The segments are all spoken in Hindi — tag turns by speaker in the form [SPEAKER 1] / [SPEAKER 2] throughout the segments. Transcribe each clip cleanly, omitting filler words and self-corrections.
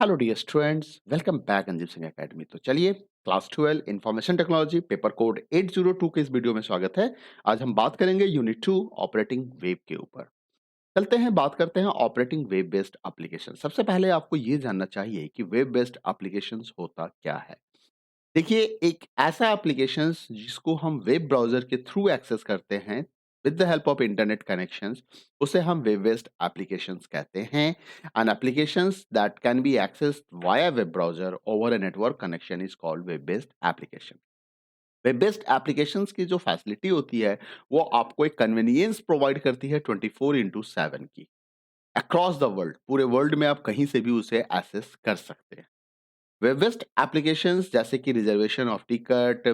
[SPEAKER 1] Hello dear students, welcome back Anjeev Singh academy. तो चलिए, class 12 information technology paper code 802 के इस वीडियो में स्वागत है। आज हम बात करेंगे यूनिट 2 ऑपरेटिंग वेब के ऊपर। चलते हैं, बात करते हैं ऑपरेटिंग वेब बेस्ड एप्लीकेशन। सबसे पहले आपको ये जानना चाहिए कि वेब बेस्ड एप्लीकेशंस होता क्या है। देखिए, एक ऐसा एप्लीकेशंस जिसको हम वेब ब्राउज़र के थ्रू एक्सेस करते हैं with the help of internet connections, उसे हम वेब बेस्ड एप्लीकेशंस कहते हैं। And applications that can be accessed via web browser over a network connection is called web based application. Web based applications की जो फैसिलिटी होती है, वो आपको एक कन्वीनियंस प्रोवाइड करती है 24/7 की। अक्रॉस द वर्ल्ड, पूरे वर्ल्ड में आप कहीं से भी उसे एक्सेस कर सकते हैं। वेब बेस्ड एप्लीकेशंस जैसे कि reservation of ticket,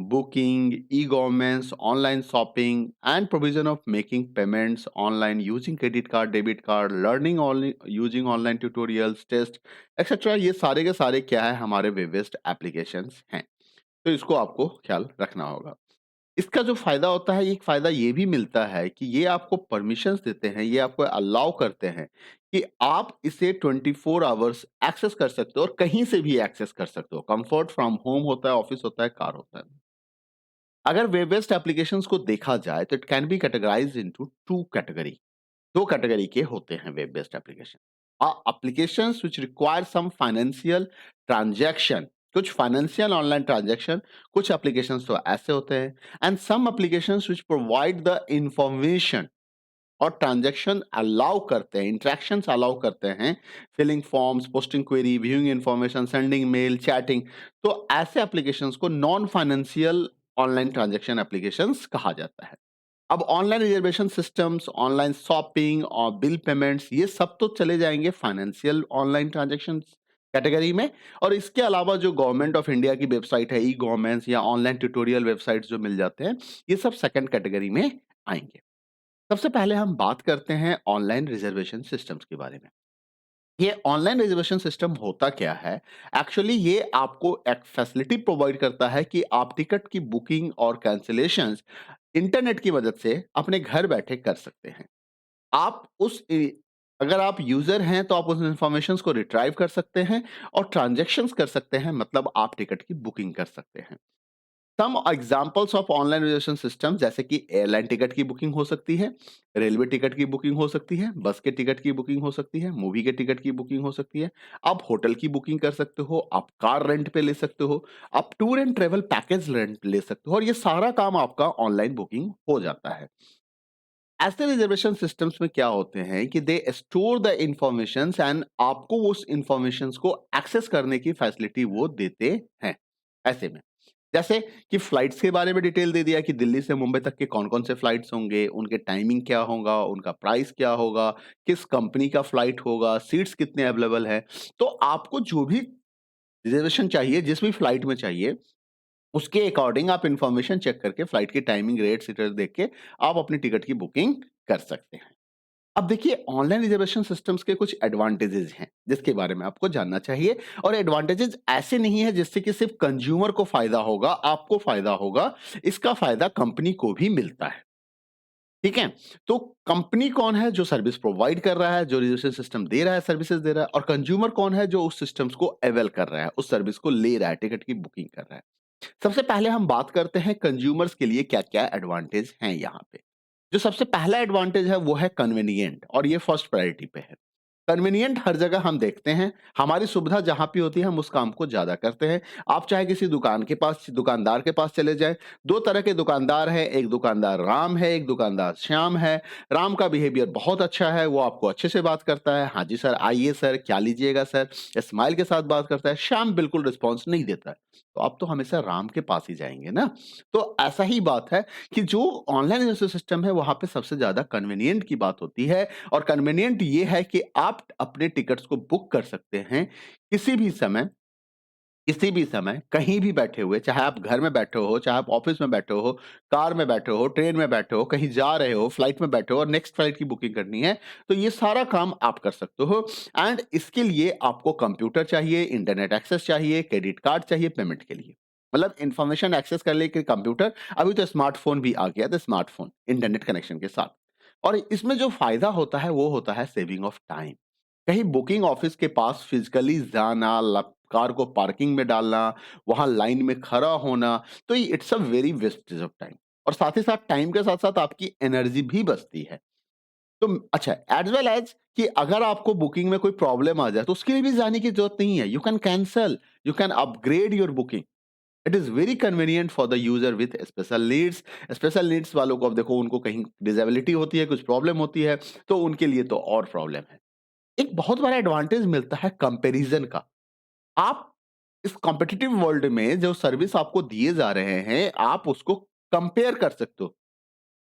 [SPEAKER 1] booking, e governance, online shopping and provision of making payments online using credit card, debit card, learning using online tutorials, test etcetera, ये सारे के सारे क्या है, हमारे वेब बेस्ड एप्लीकेशंस हैं। तो इसको आपको ख्याल रखना होगा। इसका जो फ़ायदा होता है, एक फ़ायदा ये भी मिलता है कि ये आपको परमिशंस देते हैं, ये आपको अलाउ करते हैं कि आप इसे 24 आवर्स एक्सेस कर सकते हो और कहीं से भी एक्सेस कर सकते हो। कंफर्ट फ्रॉम होम होता है, ऑफिस होता है, कार होता है। अगर वेब बेस्ड एप्लीकेशंस को देखा जाए तो it can be categorized into 2 category. 2 category के होते हैं web based application. Applications which require some financial transaction, कुछ फाइनेंशियल ऑनलाइन ट्रांजैक्शन, कुछ एप्लीकेशंस तो ऐसे होते हैं। And some applications which provide the information और ट्रांजैक्शन अलाउ करते हैं, इंटरेक्शंस अलाउ करते हैं, filling forms, posting query, viewing information, sending mail, chatting. तो ऐसे एप्लीकेशंस को non financial online transaction applications कहा जाता है। अब online reservation systems, online shopping और बिल पेमेंट्स, ये सब तो चले जाएंगे फाइनेंशियल ऑनलाइन ट्रांजैक्शंस कैटेगरी में। और इसके अलावा जो गवर्नमेंट ऑफ इंडिया की वेबसाइट है, ई गवर्नेंस या ऑनलाइन ट्यूटोरियल वेबसाइट्स जो मिल जाते हैं, ये सब सेकंड कैटेगरी में आएंगे। सबसे पहले हम बात करते हैं ऑनलाइन रिजर्वेशन सिस्टम्स के बारे में। ये ऑनलाइन रिजर्वेशन सिस्टम होता क्या है? एक्चुअली ये आपको एक फैसिलिटी प्रोवाइड करता है कि आप टिकट की बुकिंग और कैंसिलेशंस इंटरनेट की मदद से अपने घर बैठे कर सकते हैं। आप उस अगर आप यूजर हैं तो आप उस इंफॉर्मेशंस को रिट्राइव कर सकते हैं और ट्रांजैक्शंस कर सकते हैं, मतलब आप टिकट की बुकिंग कर सकते हैं। Some examples of online reservation system जैसे कि एयरलाइन टिकट की बुकिंग हो सकती है, रेलवे टिकट की बुकिंग हो सकती है, बस के टिकट की बुकिंग हो सकती है, मूवी के टिकट की बुकिंग हो सकती है, आप होटल की बुकिंग कर सकते हो, आप कार रेंट पे ले सकते हो, आप tour and travel package rent ले सकते हो, और ये सारा काम आपका ऑनलाइन बुकिंग हो जाता है। ऐसे रिजर्वेशन सिस्टम्स में क्या होते हैं कि they store the information and आपको उस इंफॉर्मेशन को एक्सेस करने की फैसिलिटी वो देते हैं। ऐसे में जैसे कि फ्लाइट्स के बारे में डिटेल दे दिया कि दिल्ली से मुंबई तक के कौन-कौन से फ्लाइट्स होंगे, उनके टाइमिंग क्या होगा, उनका प्राइस क्या होगा, किस कंपनी का फ्लाइट होगा, सीट्स कितने अवेलेबल हैं। तो आपको जो भी रिजर्वेशन चाहिए, जिस भी फ्लाइट में चाहिए, उसके अकॉर्डिंग आप इंफॉर्मेशन चेक करके फ्लाइट की टाइमिंग, रेट, सीटर देख के आप अपनी टिकट की बुकिंग कर सकते हैं। अब देखिए, ऑनलाइन रिजर्वेशन सिस्टम्स के कुछ एडवांटेजेस हैं जिसके बारे में आपको जानना चाहिए। और एडवांटेजेस ऐसे नहीं है जिससे कि सिर्फ कंज्यूमर को फायदा होगा, आपको फायदा होगा। इसका फायदा कंपनी को भी मिलता है। ठीक है? तो कंपनी कौन है? जो सर्विस प्रोवाइड कर रहा है, जो रिजर्वेशन सिस्टम दे रहा है, सर्विसेज दे रहा है। और कंज्यूमर कौन है? जो उस सिस्टम्स को अवेल कर रहा है, उस सर्विस को ले रहा है, टिकट की बुकिंग कर रहा है। सबसे पहले हम बात करते हैं कंज्यूमर्स के लिए क्या-क्या एडवांटेज हैं यहाँ पे। जो सबसे पहला एडवांटेज है वो है कन्वीनिएंट, और ये फर्स्ट प्रायोरिटी पे है। कन्वीनिएंट हर जगह हम देखते हैं, हमारी सुविधा जहाँ पे होती है हम उस काम को ज़्यादा करते हैं। आप चाहे किसी दुकानदार के पास चले जाएँ, 2 तरह के दुकानदार हैं, एक दुकानदार राम है, एक दुकानदार श्याम है। राम का बिहेवियर बहुत अच्छा है, वो आपको अच्छे से बात करता है, हाँ जी सर, आइए सर, क्या लीजिएगा सर, स्माइल के साथ बात करता है। श्याम बिल्कुल रिस्पॉन्स नहीं देता है, तो आप तो हमेशा राम के पास ही जाएँगे ना। तो ऐसा ही बात है कि जो ऑनलाइन जैसे सिस्टम है, वहाँ पे सबसे ज़्यादा कन्वीनिएंट की बात होती है। और कन्वीनिएंट ये है कि आप अपने टिकट्स को बुक कर सकते हैं किसी भी समय, किसी भी समय, कहीं भी बैठे हुए, चाहे आप घर में बैठे हो, चाहे आप ऑफिस में बैठे हो, कार में बैठे हो, ट्रेन में बैठे हो, कहीं जा रहे हो, फ्लाइट में बैठे हो और नेक्स्ट फ्लाइट की बुकिंग करनी है, तो ये सारा काम आप कर सकते हो। एंड इसके लिए आपको कंप्यूटर चाहिए, इंटरनेट एक्सेस चाहिए, क्रेडिट कार्ड चाहिए पेमेंट के लिए। मतलब इन्फॉर्मेशन एक्सेस करने के लिए कंप्यूटर, अभी तो स्मार्टफ़ोन भी आ गया, तो स्मार्टफ़ोन इंटरनेट कनेक्शन के साथ। और इसमें जो फ़ायदा होता है, वो होता है सेविंग ऑफ टाइम। कहीं बुकिंग ऑफिस के पास फिजिकली जाना, कार को पार्किंग में डालना, वहां लाइन में खड़ा होना, तो it's a very wastage of time. और साथ ही साथ टाइम के साथ साथ आपकी एनर्जी भी बचती है। तो अच्छा, एज वेल एज कि अगर आपको बुकिंग में कोई प्रॉब्लम आ जाए तो उसके लिए भी जाने की जरूरत नहीं है। You can cancel, you can upgrade your booking. It is very convenient for the user with special needs. Special needs वालों को अब देखो, उनको कहीं डिजेबिलिटी होती है, कुछ प्रॉब्लम होती है, तो उनके लिए तो और प्रॉब्लम है। एक बहुत बड़ा एडवांटेज मिलता है कंपैरिजन का। आप इस कॉम्पिटिटिव वर्ल्ड में जो सर्विस आपको दिए जा रहे हैं, आप उसको कंपेयर कर सकते हो।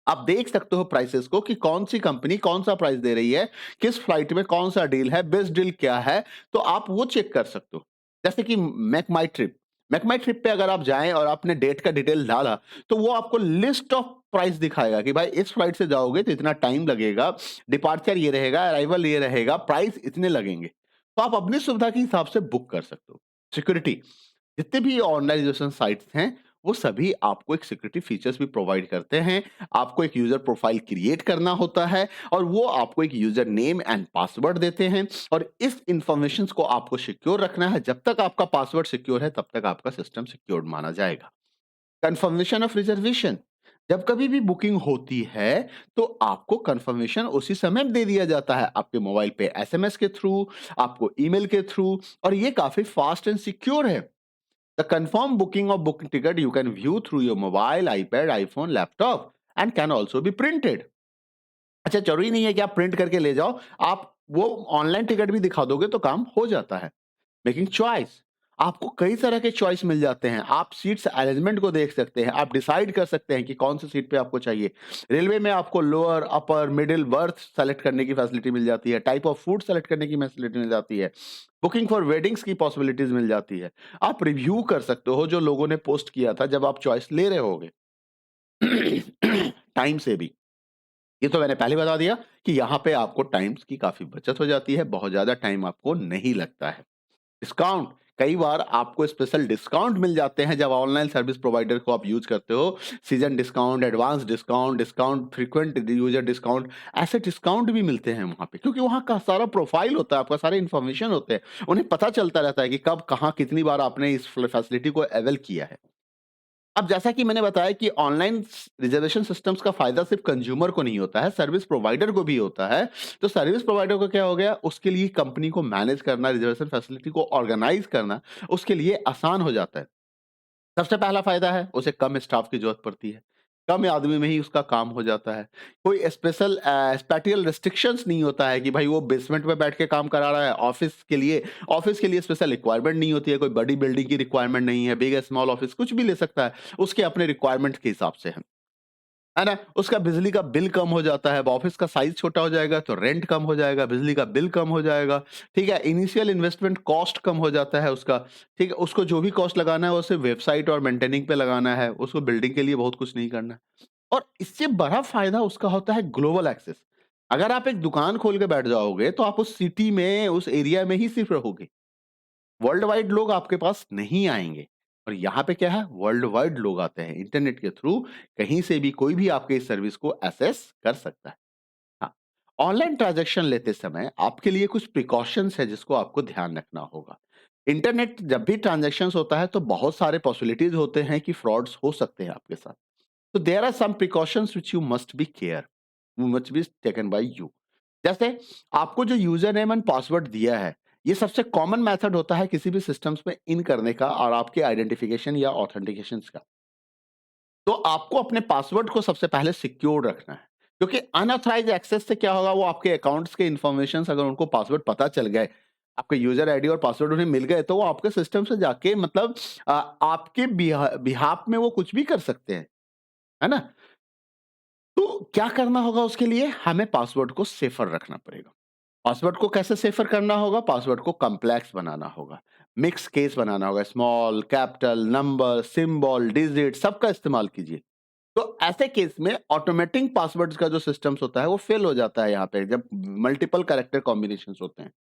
[SPEAKER 1] आप देख सकते हो प्राइसेस को कि कौन सी कंपनी कौन सा प्राइस दे रही है, किस फ्लाइट में कौन सा डील है, बेस्ट डील क्या है, तो आप वो चेक कर सकते हो। जैसे कि मेक माई ट्रिप पे अगर आप जाएं और आपने डेट का डिटेल डाला, तो वो आपको लिस्ट ऑफ प्राइस दिखाएगा कि भाई इस फ्लाइट से जाओगे तो इतना टाइम लगेगा, डिपार्चर ये रहेगा, अराइवल ये रहेगा, प्राइस इतने लगेंगे। तो आप अपनी सुविधा के हिसाब से बुक कर सकते हो। सिक्योरिटी, जितने भी ऑनलाइन रिजर्वेशन साइट्स हैं, वो सभी आपको एक सिक्योरिटी फीचर्स भी प्रोवाइड करते हैं। आपको एक यूजर प्रोफाइल क्रिएट करना होता है और वो आपको एक यूजर नेम एंड पासवर्ड देते हैं, और इस इंफॉर्मेशन को आपको सिक्योर रखना है। जब तक आपका पासवर्ड सिक्योर है, तब तक आपका सिस्टम सिक्योर्ड माना जाएगा। कंफर्मेशन ऑफ रिजर्वेशन, जब कभी भी बुकिंग होती है, तो आपको कंफर्मेशन उसी समय दे दिया जाता है, आपके मोबाइल पे एसएमएस के थ्रू, आपको ईमेल के थ्रू, और ये काफी फास्ट एंड सिक्योर है। The confirmed booking of booking ticket you can view through your mobile, iPad, iPhone, laptop and can also be printed. अच्छा, जरूरी नहीं है कि आप प्रिंट करके ले जाओ, आप वो ऑनलाइन टिकट भी दिखा दोगे तो काम हो जाता है। मेकिंग चॉइस, आपको कई तरह के चॉइस मिल जाते हैं। आप सीट्स अरेंजमेंट को देख सकते हैं, आप डिसाइड कर सकते हैं कि कौन सी सीट पे आपको चाहिए। रेलवे में आपको लोअर, अपर, मिडिल बर्थ सेलेक्ट करने की फैसिलिटी मिल जाती है, टाइप ऑफ फूड सेलेक्ट करने की फैसिलिटी मिल जाती है, बुकिंग फॉर वेडिंग्स की पॉसिबिलिटीज मिल जाती है। आप रिव्यू कर सकते हो जो लोगों ने पोस्ट किया था जब आप चॉइस ले रहे होगे। टाइम से भी, ये तो मैंने पहले बता दिया कि यहाँ पे आपको टाइम्स की काफी बचत हो जाती है, बहुत ज्यादा टाइम आपको नहीं लगता है। डिस्काउंट, कई बार आपको स्पेशल डिस्काउंट मिल जाते हैं जब ऑनलाइन सर्विस प्रोवाइडर को आप यूज करते हो। Season discount, advance discount, discount frequent user discount, ऐसे डिस्काउंट भी मिलते हैं वहां पे, क्योंकि वहां का सारा प्रोफाइल होता है, आपका सारे इन्फॉर्मेशन होते हैं, उन्हें पता चलता रहता है कि कब कहाँ कितनी बार आपने इस फैसिलिटी को अवेल किया है। अब जैसा कि मैंने बताया कि ऑनलाइन रिजर्वेशन सिस्टम्स का फायदा सिर्फ कंज्यूमर को नहीं होता है, सर्विस प्रोवाइडर को भी होता है। तो सर्विस प्रोवाइडर को क्या हो गया, उसके लिए कंपनी को मैनेज करना, रिजर्वेशन फैसिलिटी को ऑर्गेनाइज करना उसके लिए आसान हो जाता है। सबसे पहला फायदा है, उसे कम स्टाफ की जरूरत पड़ती है, कम आदमी में ही उसका काम हो जाता है। कोई स्पेशल स्पेटियल रिस्ट्रिक्शंस नहीं होता है कि भाई वो बेसमेंट में बैठ के काम करा रहा है। ऑफिस के लिए स्पेशल रिक्वायरमेंट नहीं होती है, कोई बड़ी बिल्डिंग की रिक्वायरमेंट नहीं है, बिग स्मॉल ऑफिस कुछ भी ले सकता है, उसके अपने रिक्वायरमेंट के हिसाब से है ना? उसका बिजली का बिल कम हो जाता है, ऑफिस का साइज़ छोटा हो जाएगा तो रेंट कम हो जाएगा, बिजली का बिल कम हो जाएगा, ठीक है? इनिशियल इन्वेस्टमेंट कॉस्ट कम हो जाता है उसका, ठीक है? उसको जो भी कॉस्ट लगाना है वो सिर्फ वेबसाइट और मेंटेनिंग पे लगाना है, उसको बिल्डिंग के लिए बहुत कुछ नहीं करना है। और इससे बड़ा फ़ायदा उसका होता है ग्लोबल एक्सेस। अगर आप एक दुकान खोल के बैठ जाओगे तो आप उस सिटी में, उस एरिया में ही सिर्फ रहोगे। वर्ल्ड वाइड लोग आपके पास नहीं आएँगे, और यहाँ पे क्या है, वर्ल्ड वाइड लोग आते हैं इंटरनेट के थ्रू, कहीं से भी कोई भी आपके इस सर्विस को एक्सेस कर सकता है। हाँ, ऑनलाइन ट्रांज़ैक्शन लेते समय आपके लिए कुछ प्रिकॉशंस है जिसको आपको ध्यान रखना होगा। इंटरनेट जब भी ट्रांज़ैक्शंस होता है तो बहुत सारे पॉसिबिलिटीज़ होते हैं कि फ्रॉड्स हो सकते हैं आपके साथ। तो there are some precautions which you must be care, must be taken by you. जैसे आपको जो यूजर नेम एंड पासवर्ड दिया है, ये सबसे कॉमन मेथड होता है किसी भी सिस्टम्स में इन करने का और आपके आइडेंटिफिकेशन या ऑथेंटिकेशन का। तो आपको अपने पासवर्ड को सबसे पहले सिक्योर रखना है, क्योंकि अनऑथराइज्ड एक्सेस से क्या होगा, वो आपके अकाउंट्स के इंफॉर्मेशन अगर उनको पासवर्ड पता चल गए, आपके यूजर आईडी और पासवर्ड उन्हें मिल गए, तो वो आपके सिस्टम से जाके मतलब आपके बिहाफ में वो कुछ भी कर सकते हैं, है ना? तो क्या करना होगा उसके लिए, हमें पासवर्ड को सेफर रखना पड़ेगा। पासवर्ड को कैसे सेफर करना होगा, पासवर्ड को कॉम्प्लेक्स बनाना होगा, मिक्स केस बनाना होगा, small, capital, number, symbol, digit सबका इस्तेमाल कीजिए। तो ऐसे केस में ऑटोमेटिक पासवर्ड्स का जो सिस्टम्स होता है वो फेल हो जाता है यहाँ पे, जब मल्टीपल कैरेक्टर कॉम्बिनेशंस होते हैं।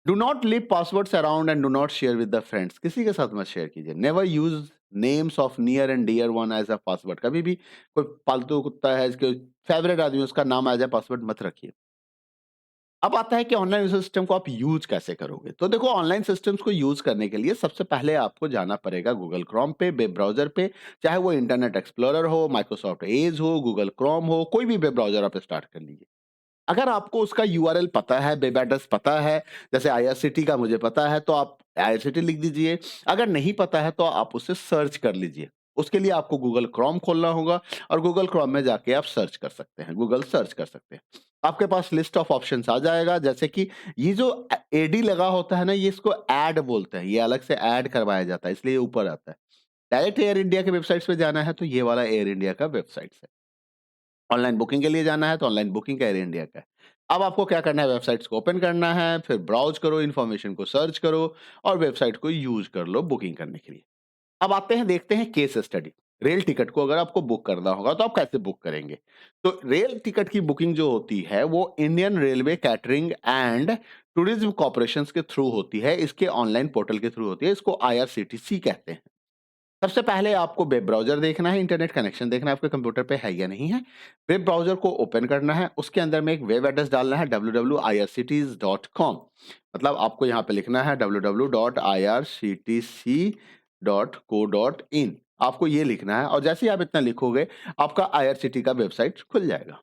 [SPEAKER 1] Do not leave passwords around and do not share with the friends, किसी के साथ मत शेयर कीजिए। Never use names of near and dear one as a password, कभी भी कोई पालतू कुत्ता है, इसके फेवरेट आदमी, उसका नाम एज अ पासवर्ड मत रखिए। अब आता है कि ऑनलाइन सिस्टम को आप यूज़ कैसे करोगे? तो देखो ऑनलाइन सिस्टम्स को यूज़ करने के लिए सबसे पहले आपको जाना पड़ेगा गूगल क्रोम पे, वेब ब्राउज़र पे, चाहे वो इंटरनेट एक्सप्लोरर हो, माइक्रोसॉफ्ट एज हो, गूगल क्रोम हो, कोई भी वेब ब्राउज़र आप स्टार्ट कर लीजिए। अगर आपको उसका यूआरएल पता है, वेब एड्रेस पता है, जैसे आईआरसीटी का मुझे पता है, तो आप आईआरसीटी लिख दीजिए। अगर नहीं पता है, तो आप उसे सर्च कर लीजिए। उसके लिए आपको गूगल क्रोम खोलना होगा और गूगल क्रोम में जाके आप सर्च कर सकते हैं, गूगल सर्च कर सकते हैं। आपके पास लिस्ट ऑफ ऑप्शंस आ जाएगा, जैसे कि ये जो एडी लगा होता है ना, ये इसको ऐड बोलते हैं, ये अलग से ऐड करवाया जाता है, इसलिए ये ऊपर आता है। डायरेक्ट एयर इंडिया के वेबसाइट्स पे जाना है, तो ये वाला एयर इंडिया का वेबसाइट्स है। ऑनलाइन बुकिंग के लिए जाना है तो ऑनलाइन बुकिंग का एयर इंडिया का है। अब आपको क्या करना है, वेबसाइट्स को ओपन करना है, फिर ब्राउज़ करो, इन्फॉर्मेशन को सर्च करो और वेबसाइट को यूज़ कर लो बुकिंग करने के लिए। अब आते हैं, देखते हैं केस स्टडी। रेल टिकट को अगर आपको बुक करना होगा तो आप कैसे बुक करेंगे? तो रेल टिकट की बुकिंग जो होती है वो Indian railway catering and tourism corporations के थ्रू होती है, इसके ऑनलाइन पोर्टल के थ्रू होती है, इसको आईआरसीटीसी कहते हैं। सबसे पहले आपको वेब ब्राउज़र देखना है, इंटरनेट कनेक्शन देखना है आपके कंप्यूटर पे है या नहीं है। वेब ब्राउज़र को ओपन करना है, उसके अंदर में एक वेब एड्रेस डालना है www.ircts.com। मतलब आपको यहाँ पे लिखना है www.irctc.co.in। आपको ये लिखना है और जैसे ही आप इतना लिखोगे, आपका आईआरसीटी का वेबसाइट खुल जाएगा।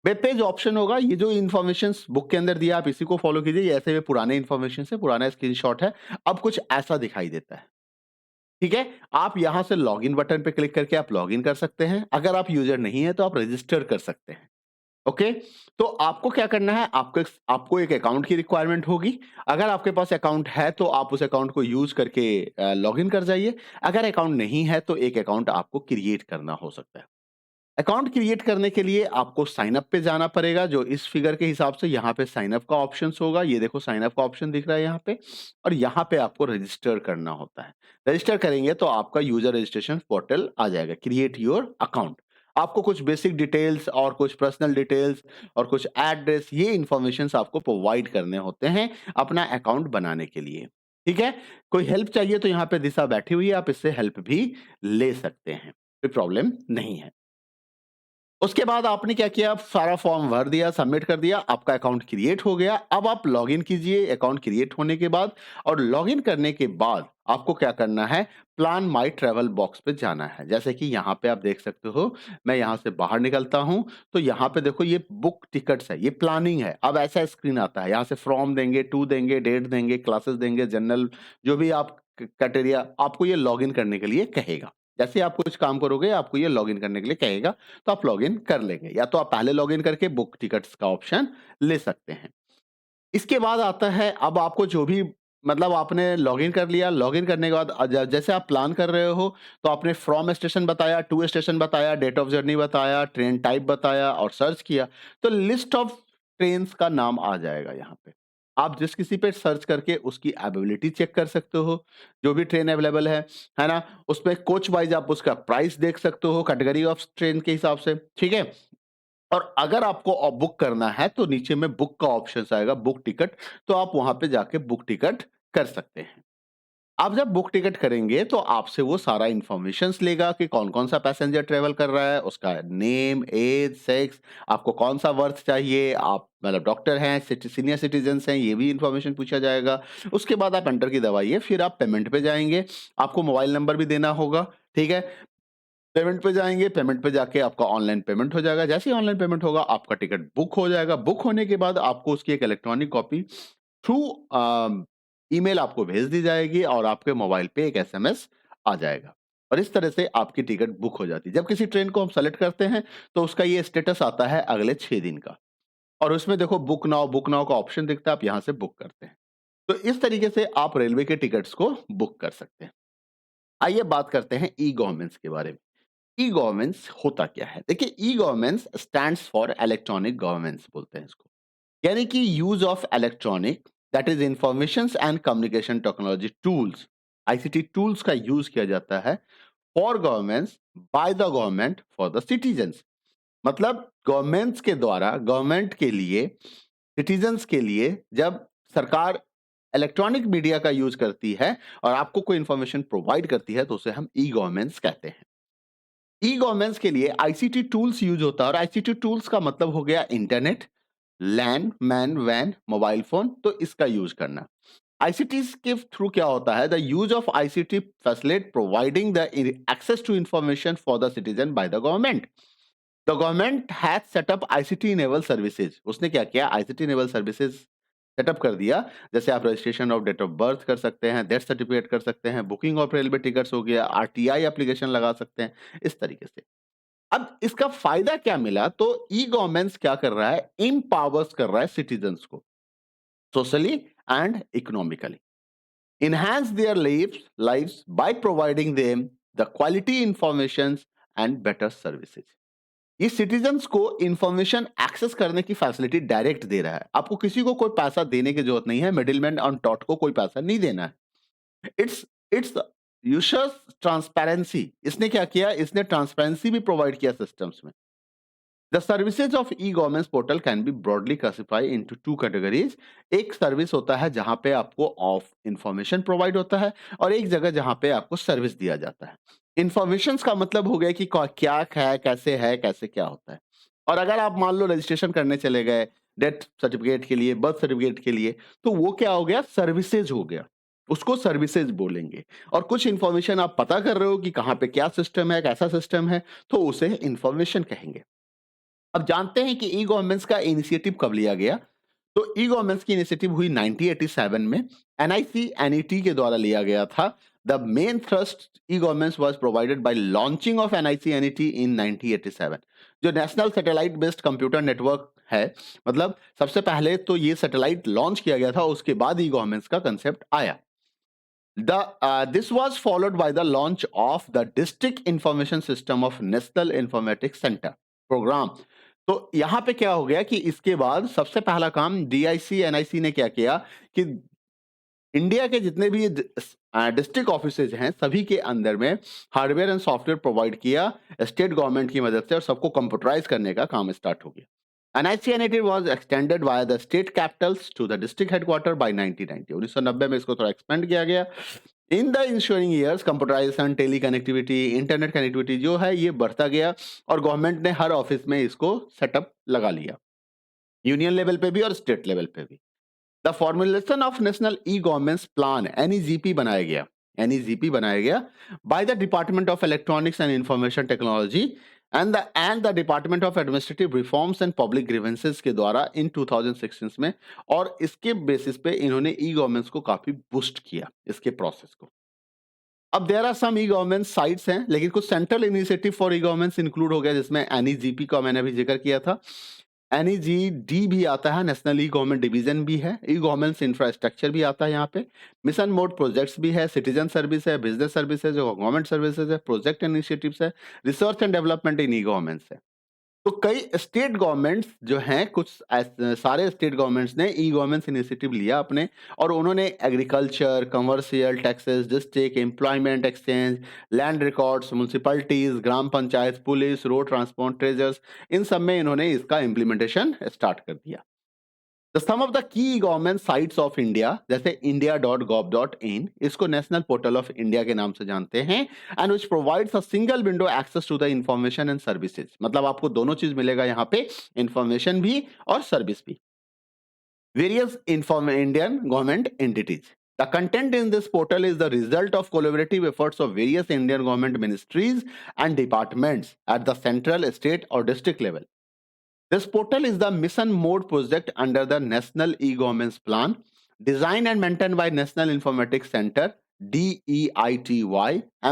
[SPEAKER 1] वेब पेज ऑप्शन होगा, ये जो इन्फॉर्मेशंस बुक के अंदर दिया आप इसी को फॉलो कीजिए। ये ऐसे में पुराने इन्फॉर्मेशन से पुराना स्क्रीनशॉट है। अब कुछ ऐसा दिखाई देता है। ठीक है? आप यहाँ से लॉगिन बटन पे क्लिक करके आप लॉगिन कर सकते हैं। अगर आप यूज़र नहीं हैं, तो आप रजिस्टर कर सकते हैं। ओके? तो आपको क्या करना है, आपको एक अकाउंट की रिक्वायरमेंट होगी। अगर आपके पास अकाउंट है, तो आप उस अकाउंट को यूज़ करके लॉगिन कर जाइए। अगर अकाउंट नहीं है, तो एक अकाउंट आपको क्रिएट करना हो सकता है। अकाउंट क्रिएट करने के लिए आपको साइन अप पे जाना पड़ेगा, जो इस फिगर के हिसाब से यहाँ पे साइन अप का ऑप्शंस होगा। ये देखो साइन अप का ऑप्शन दिख रहा है यहाँ पे और यहाँ पे आपको रजिस्टर करना होता है। रजिस्टर करेंगे तो आपका यूजर रजिस्ट्रेशन पोर्टल आ जाएगा, क्रिएट योर अकाउंट। आपको कुछ बेसिक डिटेल्स और कुछ पर्सनल डिटेल्स और कुछ एड्रेस, ये इन्फॉर्मेशंस आपको प्रोवाइड करने होते हैं अपना अकाउंट बनाने के लिए। ठीक है? कोई हेल्प चाहिए तो यहाँ पे दिशा बैठी हुई है, आप इससे हेल्प भी ले सकते हैं, कोई प्रॉब्लम नहीं है। उसके बाद आपने क्या किया, सारा फॉर्म भर दिया, सबमिट कर दिया, आपका अकाउंट क्रिएट हो गया। अब आप लॉगिन कीजिए अकाउंट क्रिएट होने के बाद और लॉगिन करने के बाद आपको क्या करना है, प्लान माय ट्रैवल बॉक्स पे जाना है। जैसे कि यहाँ पे आप देख सकते हो, मैं यहाँ से बाहर निकलता हूँ, तो यहाँ पे देखो ये बुक टिकट्स है, ये प्लानिंग है। अब ऐसा स्क्रीन आता है, यहाँ से फ्रॉम देंगे, टू देंगे, डेट देंगे, क्लासेस देंगे, जनरल, जो भी आप क्राइटेरिया, आपको ये लॉगिन करने के लिए कहेगा। जैसे आप कुछ काम करोगे, आपको ये लॉगिन करने के लिए कहेगा, तो आप लॉगिन कर लेंगे, या तो आप पहले लॉगिन करके बुक टिकट्स का ऑप्शन ले सकते हैं। इसके बाद आता है, अब आपको जो भी, मतलब आपने लॉगिन कर लिया, लॉगिन करने के बाद जैसे आप प्लान कर रहे हो, तो आपने फ्रॉम स्टेशन बताया, टू स्टेशन बताया, डेट ऑफ जर्नी बताया, ट्रेन टाइप बताया और सर्च किया, तो लिस्ट ऑफ ट्रेन्स का नाम आ जाएगा यहाँ पे। आप जिस किसी पे सर्च करके उसकी अवेलेबिलिटी चेक कर सकते हो, जो भी ट्रेन अवेलेबल है ना? उसमें कोच वाइज़ आप उसका प्राइस देख सकते हो, कैटेगरी ऑफ ट्रेन के हिसाब से, ठीक है? और अगर आपको बुक करना है तो नीचे में बुक का ऑप्शंस आएगा, बुक टिकट, तो आप वहाँ पे जाके बुक टिकट कर सकते हैं। आप जब बुक टिकट करेंगे तो आपसे वो सारा इन्फॉर्मेशंस लेगा कि कौन-कौन सा पैसेंजर ट्रैवल कर रहा है, उसका नेम, एज, सेक्स, आपको कौन-सा बर्थ चाहिए, आप मतलब डॉक्टर हैं, सीनियर सिटीज़न्स हैं, ये भी इन्फॉर्मेशन पूछा जाएगा। उसके बाद आप एंटर की दबाइए, फिर आप पेमेंट पे जाएँगे, आपको मोबाइल नंबर भी देना होगा, ठीक है? पेमेंट पे जाएँगे, पेमेंट पे जाके आपका ऑनलाइन पेमेंट हो जाएगा। जैसे ही ऑनलाइन पेमेंट होगा, आपका टिकट बुक हो जाएगा। बुक होने के बाद आपको उसकी एक इलेक्ट्रॉनिक कॉपी थ्रू ईमेल आपको भेज दी जाएगी और आपके मोबाइल पे एक एसएमएस आ जाएगा। और इस तरह से आपकी टिकट बुक हो जाती है। जब किसी ट्रेन को हम सेलेक्ट करते हैं, तो उसका ये स्टेटस आता है अगले 6 दिन का और उसमें देखो बुक नाउ का ऑप्शन दिखता है, आप यहाँ से बुक करते हैं। तो इस तरीके से आप रेलवे के टिकट्स को बुक कर सकते हैं। आइए बात करते हैं ई-गवर्नेंस के बारे में। ई-गवर्नेंस होता क्या है? देखिए, e-governance stands for electronic governance बोलते हैं इसको। यानी कि use of electronic, that is informations and communication technology tools, ICT tools का यूज़ किया जाता है for governance, bye the government, for the citizens. मतलब गवर्नमेंट्स के द्वारा, गवर्नमेंट के लिए, सिटीजन्स के लिए, जब सरकार इलेक्ट्रॉनिक मीडिया का यूज़ करती है और आपको कोई इन्फॉर्मेशन प्रोवाइड करती है, तो उसे हम ई-गवर्नेंस कहते हैं। ई-गवर्नेंस के लिए आईसीटी टूल्स यूज़ होता है और आईसीटी टूल्स का मतलब हो गया इंटरनेट, लैन, मैन, वैन, मोबाइल फ़ोन, तो इसका यूज़ करना। आईसीटीज़ के थ्रू क्या होता है, the use of ICT facilitate providing the access to information for the citizen by the government. The government has set up ICT enable services. उसने क्या किया, आईसीटी इनेबल सर्विसेज सेटअप कर दिया। जैसे आप registration of date of birth कर सकते हैं, डेथ सर्टिफिकेट कर सकते हैं, बुकिंग ऑफ रेलवे टिकट्स हो गया, आरटीआई एप्लीकेशन लगा सकते हैं, इस तरीके से। अब इसका फायदा क्या मिला, तो ई गवर्नेंस क्या कर रहा है, एम्पावर्स कर रहा है सिटीजन्स को socially and economically, enhance their lives by providing them the quality information and better services। ये सिटीजन्स को इंफॉर्मेशन एक्सेस करने की फैसिलिटी डायरेक्ट दे रहा है। आपको किसी को कोई पैसा देने की जरूरत नहीं है, मिडिलमैन ऑन टॉट को कोई पैसा नहीं देना है। It's ushers transparency. इसने क्या किया, इसने ट्रांसपेरेंसी भी प्रोवाइड किया सिस्टम्स में। The services of e governance portal can be broadly classify into two categories. एक सर्विस होता है जहां पे आपको ऑफ इंफॉर्मेशन प्रोवाइड होता है, और एक जगह जहां पे आपको सर्विस दिया जाता है। इंफॉर्मेशन का मतलब हो गया कि क्या है, कैसे क्या होता है। और अगर आप मान लो रजिस्ट्रेशन करने चले गए डेथ सर्टिफिकेट के लिए, बर्थ सर्टिफिकेट के लिए, तो वो क्या हो गया, सर्विसेज हो गया, उसको सर्विसेज बोलेंगे। और कुछ इंफॉर्मेशन आप पता कर रहे हो कि कहाँ पे क्या सिस्टम है, कैसा सिस्टम है, तो उसे इंफॉर्मेशन कहेंगे। अब जानते हैं कि ई गवर्नेंस का इनिशिएटिव कब लिया गया। तो ई गवर्नेंस की इनिशिएटिव हुई 1987 में, एनआईसी एनईटी के द्वारा लिया गया था। The main thrust e governance was provided by launching of NIC NET in 1987। जो national satellite based computer network है, मतलब सबसे पहले तो ये सैटेलाइट लॉन्च किया गया था, उसके बाद ई गवर्नेंस का कंसेप्ट आया। This was followed by the launch of the District Information System of National Informatics Center program। तो यहां पे क्या हो गया कि इसके बाद सबसे पहला काम डीआईसी एनआईसी ने क्या किया कि इंडिया के जितने भी डिस्ट्रिक्ट ऑफिसेज हैं, सभी के अंदर में हार्डवेयर एंड सॉफ्टवेयर प्रोवाइड किया स्टेट गवर्नमेंट की मदद से, और सबको कंप्यूटराइज करने का काम स्टार्ट हो गया। NICNIT was extended via the state capitals to the district headquarter by 1990। 1990 में इसको थोड़ा एक्सपेंड किया गया। In the ensuring years computerization, tele connectivity, internet connectivity जो है ये बढ़ता गया, और गवर्नमेंट ने हर ऑफिस में इसको सेटअप लगा लिया, यूनियन लेवल पे भी और स्टेट लेवल पे भी। The formulation of national e governance plan NEGP बनाया गया, एनईजीपी बनाया गया by the department of electronics and information technology and the department of administrative reforms and public grievances के द्वारा इन 2016 में। और इसके बेसिस पे इन्होंने ई गवर्नेंस को काफी बूस्ट किया, इसके प्रोसेस को। अब there are some e governance sites हैं, लेकिन कुछ central initiative for e governance include हो गया, जिसमें एनईजीपी का मैंने अभी जिक्र किया था। एनईजीडी भी आता है, नेशनल ई गवर्नमेंट डिवीजन भी है, ई गवर्नेंस इंफ्रास्ट्रक्चर भी आता है यहाँ पे, मिशन मोड प्रोजेक्ट्स भी है, सिटीजन सर्विस है, बिजनेस सर्विसेज है, गवर्नमेंट सर्विसेज है, प्रोजेक्ट इनिशिएटिव्स है, research and development in e governance है। तो कई स्टेट गवर्नमेंट्स जो हैं, सारे स्टेट गवर्नमेंट्स ने ई गवर्नेंस इनिशिएटिव लिया अपने, और उन्होंने agriculture, commercial, taxes, district employment exchange, land records, municipalities, ग्राम panchayat, police, road transport, treasures, इन सब में इन्होंने इसका इम्प्लीमेंटेशन स्टार्ट कर दिया। The some of the key government sites of India, जैसे india.gov.in, इसको नेशनल पोर्टल ऑफ इंडिया के नाम से जानते हैं, and which provides a single window access to the information and services. मतलब आपको दोनों चीज मिलेगा यहाँ पे, इंफॉर्मेशन भी और सर्विस भी। Various Indian government entities, the content in this portal is the result of collaborative efforts of various Indian government ministries and departments at the central, state or district level। This portal is the mission mode project under the National E-Governance Plan, designed and maintained by National Informatics Center, DEITY,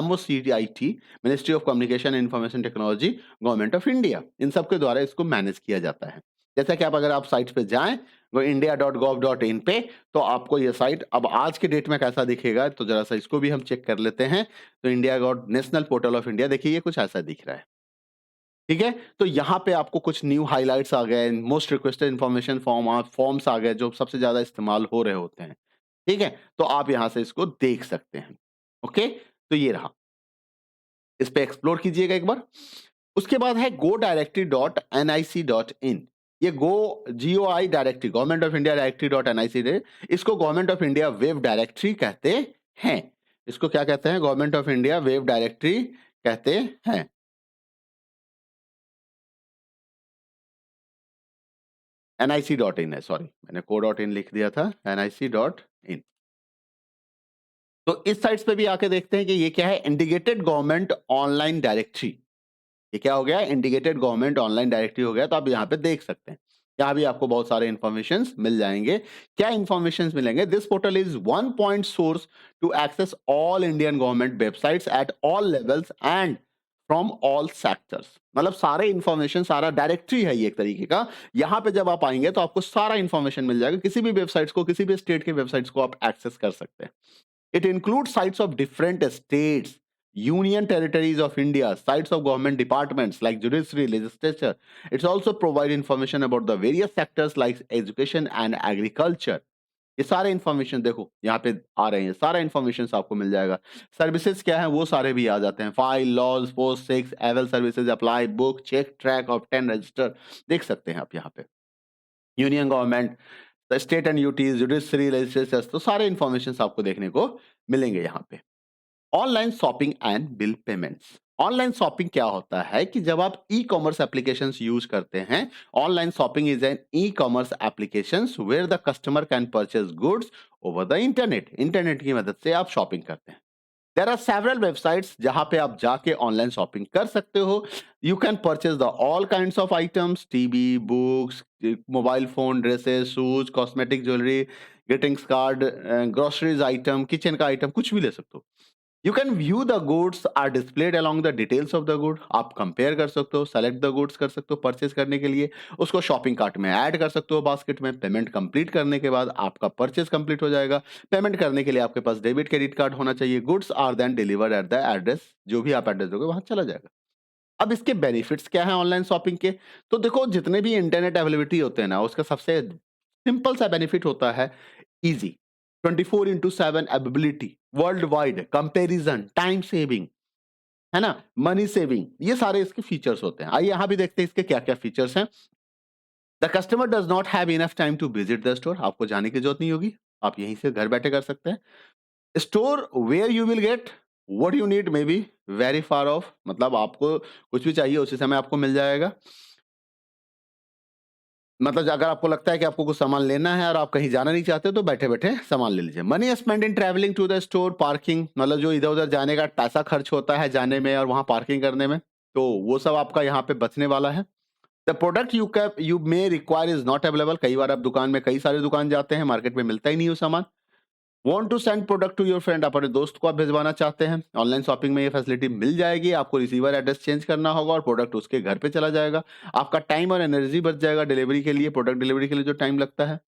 [SPEAKER 1] MOCIT, Ministry of Communication and Information Technology, Government of India। इन सब के द्वारा इसको मैनेज किया जाता है। जैसा कि आप अगर आप साइट पे जाएं, वो india.gov.in पे, तो आपको ये साइट अब आज के डेट में कैसा दिखेगा, तो जरा सा इसको भी हम चेक कर लेते हैं। तो India national portal of India, देखिए ये कुछ ऐसा दिख रहा है। ठीक है, तो यहाँ पे आपको कुछ न्यू हाइलाइट्स आ गए, मोस्ट रिक्वेस्टेड इंफॉर्मेशन फॉर्म्स आ गए जो सबसे ज्यादा इस्तेमाल हो रहे होते हैं। ठीक है, तो आप यहाँ से इसको देख सकते हैं। ओके, तो ये रहा, इस पे एक्सप्लोर कीजिएगा एक बार। उसके बाद है go-directory.nic.in। ये GOI directory, government of India डायरेक्टरी.nic, इसको government of India web directory कहते हैं। इसको क्या कहते हैं, government of India web directory कहते हैं। NIC.in है, सॉरी मैंने co.in लिख दिया था, NIC.in। तो इस साइट्स पे भी आके देखते हैं कि ये क्या है, इंडिकेटेड गवर्नमेंट ऑनलाइन डायरेक्टरी। ये क्या हो गया, इंडिकेटेड गवर्नमेंट ऑनलाइन डायरेक्टरी हो गया। तो आप यहाँ पे देख सकते हैं, यहाँ भी आपको बहुत सारे इन्फॉर्मेशंस मिल जाएंगे। क्या इन्फॉर्मेशंस मिलेंगे, this portal is one point source to access all Indian government websites at all levels and from all sectors. मतलब सारे इन्फॉर्मेशन, सारा डायरेक्टरी है ये एक तरीके का। यहाँ पे जब आप आएंगे तो आपको सारा इन्फॉर्मेशन मिल जाएगा, किसी भी वेबसाइट्स को, किसी भी स्टेट के वेबसाइट्स को आप एक्सेस कर सकते हैं। It includes sites of different states, union territories of India, sites of government departments like judiciary, legislature. It's also provide information about the various sectors like education and agriculture. ये सारे इन्फॉर्मेशन देखो यहाँ पे आ रहे हैं, सारा इन्फॉर्मेशन आपको मिल जाएगा। सर्विसेज क्या है वो सारे भी आ जाते हैं, file, lodge, post, seek, avail services, apply, book, check, track of 10 register, देख सकते हैं आप यहाँ पे। Union government, state and UTs, judiciary, legislature, तो सारे इन्फॉर्मेशन आपको देखने को मिलेंगे यहाँ पे। Online shopping and bill payments. Online shopping क्या होता है कि जब आप ई कॉमर्स एप्लीकेशन यूज करते हैं, online shopping is an e commerce application where the customer can purchase goods over the internet. Internet की मदद से आप शॉपिंग करते हैं। देयर आर सेवरल वेबसाइट्स जहां पे आप जाके ऑनलाइन शॉपिंग कर सकते हो। You can purchase the all kinds of items, TV, books, mobile phone, dresses, shoes, cosmetic, jewellery, greetings card, groceries item, kitchen का आइटम, कुछ भी ले सकते हो। You can view the goods are displayed along the details of the good. आप कंपेयर कर सकते हो, सेलेक्ट द गुड्स कर सकते हो परचेज करने के लिए, उसको शॉपिंग कार्ट में ऐड कर सकते हो, बास्केट में। पेमेंट कंप्लीट करने के बाद आपका परचेज कंप्लीट हो जाएगा। पेमेंट करने के लिए आपके पास डेबिट क्रेडिट कार्ड होना चाहिए। Goods are then delivered at the address, जो भी आप एड्रेस दोगे वहां चला जाएगा। अब इसके बेनिफिट्स क्या हैं ऑनलाइन शॉपिंग के, तो देखो जितने भी इंटरनेट अवेलेबिलिटी होते हैं ना, उसका सबसे सिंपल सा बेनिफिट होता है easy 24/7 availability, world wide comparison, time saving, है ना, मनी सेविंग, ये सारे इसके फीचर्स होते हैं। आइए यहां भी देखते हैं इसके क्या क्या फीचर्स हैं। The customer does not have enough time to visit the store. आपको जाने की जरूरत नहीं होगी, आप यहीं से घर बैठे कर सकते हैं। Store where you will get what you need may be very far off, मतलब आपको कुछ भी चाहिए उसी समय आपको मिल जाएगा। मतलब अगर आपको लगता है कि आपको कुछ सामान लेना है और आप कहीं जाना नहीं चाहते तो बैठे बैठे सामान ले लीजिए। Money spend in travelling to the store, parking, मतलब जो इधर उधर जाने का पैसा खर्च होता है जाने में और वहां पार्किंग करने में, तो वो सब आपका यहाँ पे बचने वाला है। The product you may require is not available. कई बार आप दुकान में, कई सारी दुकान जाते हैं, मार्केट में मिलता ही नहीं हो सामान। Want to send product to your friend, अपने दोस्त को आप भिजवाना चाहते हैं, ऑनलाइन शॉपिंग में ये फैसिलिटी मिल जाएगी। आपको रिसीवर एड्रेस चेंज करना होगा और प्रोडक्ट उसके घर पे चला जाएगा। आपका टाइम और एनर्जी बच जाएगा डिलीवरी के लिए, प्रोडक्ट डिलीवरी के लिए जो टाइम लगता है।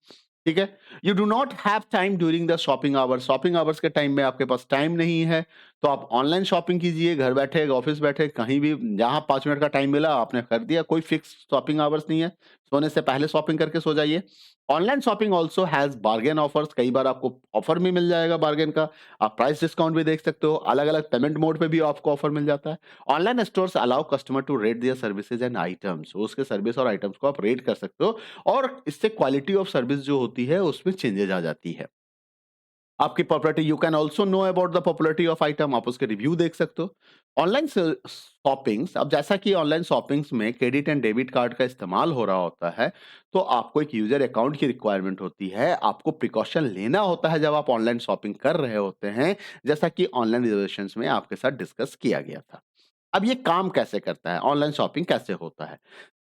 [SPEAKER 1] ठीक है। You do not have time during the shopping hours. Shopping hours के टाइम में आपके पास टाइम नहीं है, तो आप ऑनलाइन शॉपिंग कीजिए, घर बैठे, ऑफिस बैठे, कहीं भी, जहां 5 मिनट का टाइम मिला आपने कर दिया। कोई फिक्स शॉपिंग आवर्स नहीं है, सोने से पहले शॉपिंग करके सो जाइए। Online shopping also has bargain offers. कई बार आपको ऑफर भी मिल जाएगा बार्गेन का, आप प्राइस डिस्काउंट भी देख सकते हो। अलग अलग पेमेंट मोड पे भी आपको ऑफर मिल जाता है। Online stores allow customer to rate their services and items. उसके सर्विस और आइटम्स को आप रेट कर सकते हो और इससे क्वालिटी ऑफ सर्विस जो होती है उसमें चेंजेस आ जाती है। आपकी popularity, you can also know about the popularity of item, आप उसके रिव्यू देख सकते हो। ऑनलाइन शॉपिंग्स, अब जैसा कि ऑनलाइन शॉपिंग्स में क्रेडिट एंड डेबिट कार्ड का इस्तेमाल हो रहा होता है, तो आपको एक यूजर अकाउंट की रिक्वायरमेंट होती है। आपको प्रिकॉशन लेना होता है जब आप ऑनलाइन शॉपिंग कर रहे होते हैं, जैसा कि ऑनलाइन रिजर्वेशन में आपके साथ डिस्कस किया गया था। अब ये काम कैसे करता है, ऑनलाइन शॉपिंग कैसे होता है,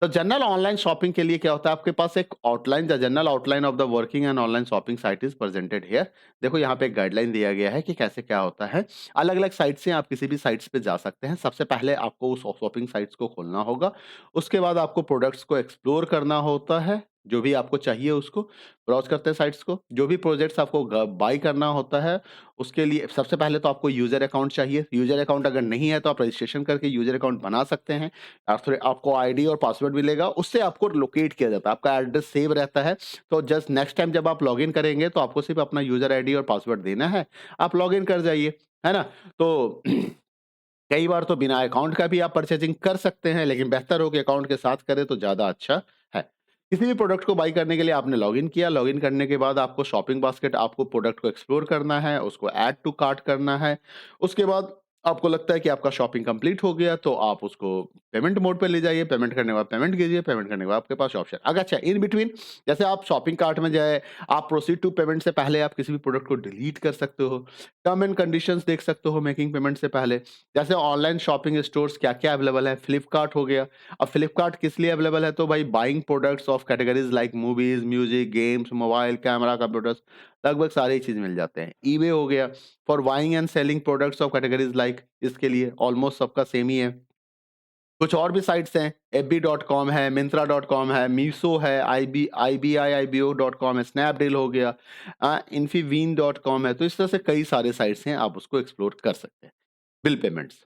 [SPEAKER 1] तो जनरल ऑनलाइन शॉपिंग के लिए क्या होता है, आपके पास एक outline, the general outline of the working and online shopping site is presented here. देखो यहाँ पे एक गाइडलाइन दिया गया है कि कैसे क्या होता है। अलग अलग साइट से आप किसी भी साइट्स पे जा सकते हैं। सबसे पहले आपको उस शॉपिंग साइट्स को खोलना होगा। उसके बाद आपको प्रोडक्ट्स को एक्सप्लोर करना होता है, जो भी आपको चाहिए उसको ब्राउज करते हैं साइट्स को। जो भी प्रोजेक्ट्स आपको बाई करना होता है, उसके लिए सबसे पहले तो आपको यूजर अकाउंट चाहिए। यूजर अकाउंट अगर नहीं है तो आप रजिस्ट्रेशन करके यूजर अकाउंट बना सकते हैं। फिर आपको आईडी और पासवर्ड मिलेगा, उससे आपको लोकेट किया जाता है, आपका एड्रेस सेव रहता है। तो जस्ट नेक्स्ट टाइम जब आप लॉगिन करेंगे तो आपको सिर्फ अपना यूजर आईडी और पासवर्ड देना है, आप लॉगिन कर जाइए, है ना। तो कई बार तो बिना अकाउंट का भी आप परचेजिंग कर सकते हैं, लेकिन बेहतर हो कि अकाउंट के साथ करें तो ज़्यादा अच्छा है। किसी भी प्रोडक्ट को बाई करने के लिए आपने लॉगिन किया, लॉगिन करने के बाद आपको शॉपिंग बास्केट, आपको प्रोडक्ट को एक्सप्लोर करना है, उसको ऐड टू कार्ट करना है। उसके बाद आपको लगता है कि आपका शॉपिंग कंप्लीट हो गया, तो आप उसको पेमेंट मोड पे ले जाइए, पेमेंट करने के बाद पेमेंट कीजिए, पेमेंट करने के बाद आपके पास ऑप्शन अगर अच्छा इन बिटवीन जैसे आप शॉपिंग कार्ट में जाए, आप प्रोसीड टू पेमेंट से पहले आप किसी भी प्रोडक्ट को डिलीट कर सकते हो, टर्म एंड कंडीशंस देख सकते हो मेकिंग पेमेंट से पहले। जैसे ऑनलाइन शॉपिंग स्टोर्स क्या-क्या अवेलेबल है, फ्लिपकार्ट हो गया। अब फ्लिपकार्ट किस लिए अवेलेबल है, तो भाई buying products of categories like movies, music, games, mobile, camera, computers लगभग सारी चीज़ मिल जाते हैं। ईबे हो गया for buying and selling products of categories like इसके लिए ऑलमोस्ट सबका सेम ही है। कुछ और भी साइट्स हैं, एफबी.कॉम है, मिंत्रा.कॉम है, मीशो है, आईबीओ.कॉम है, स्नैपडील हो गया, इन्फीबीन.कॉम है। तो इस तरह से कई सारे साइट्स हैं, आप उसको एक्सप्लोर कर सकते हैं। बिल पेमेंट्स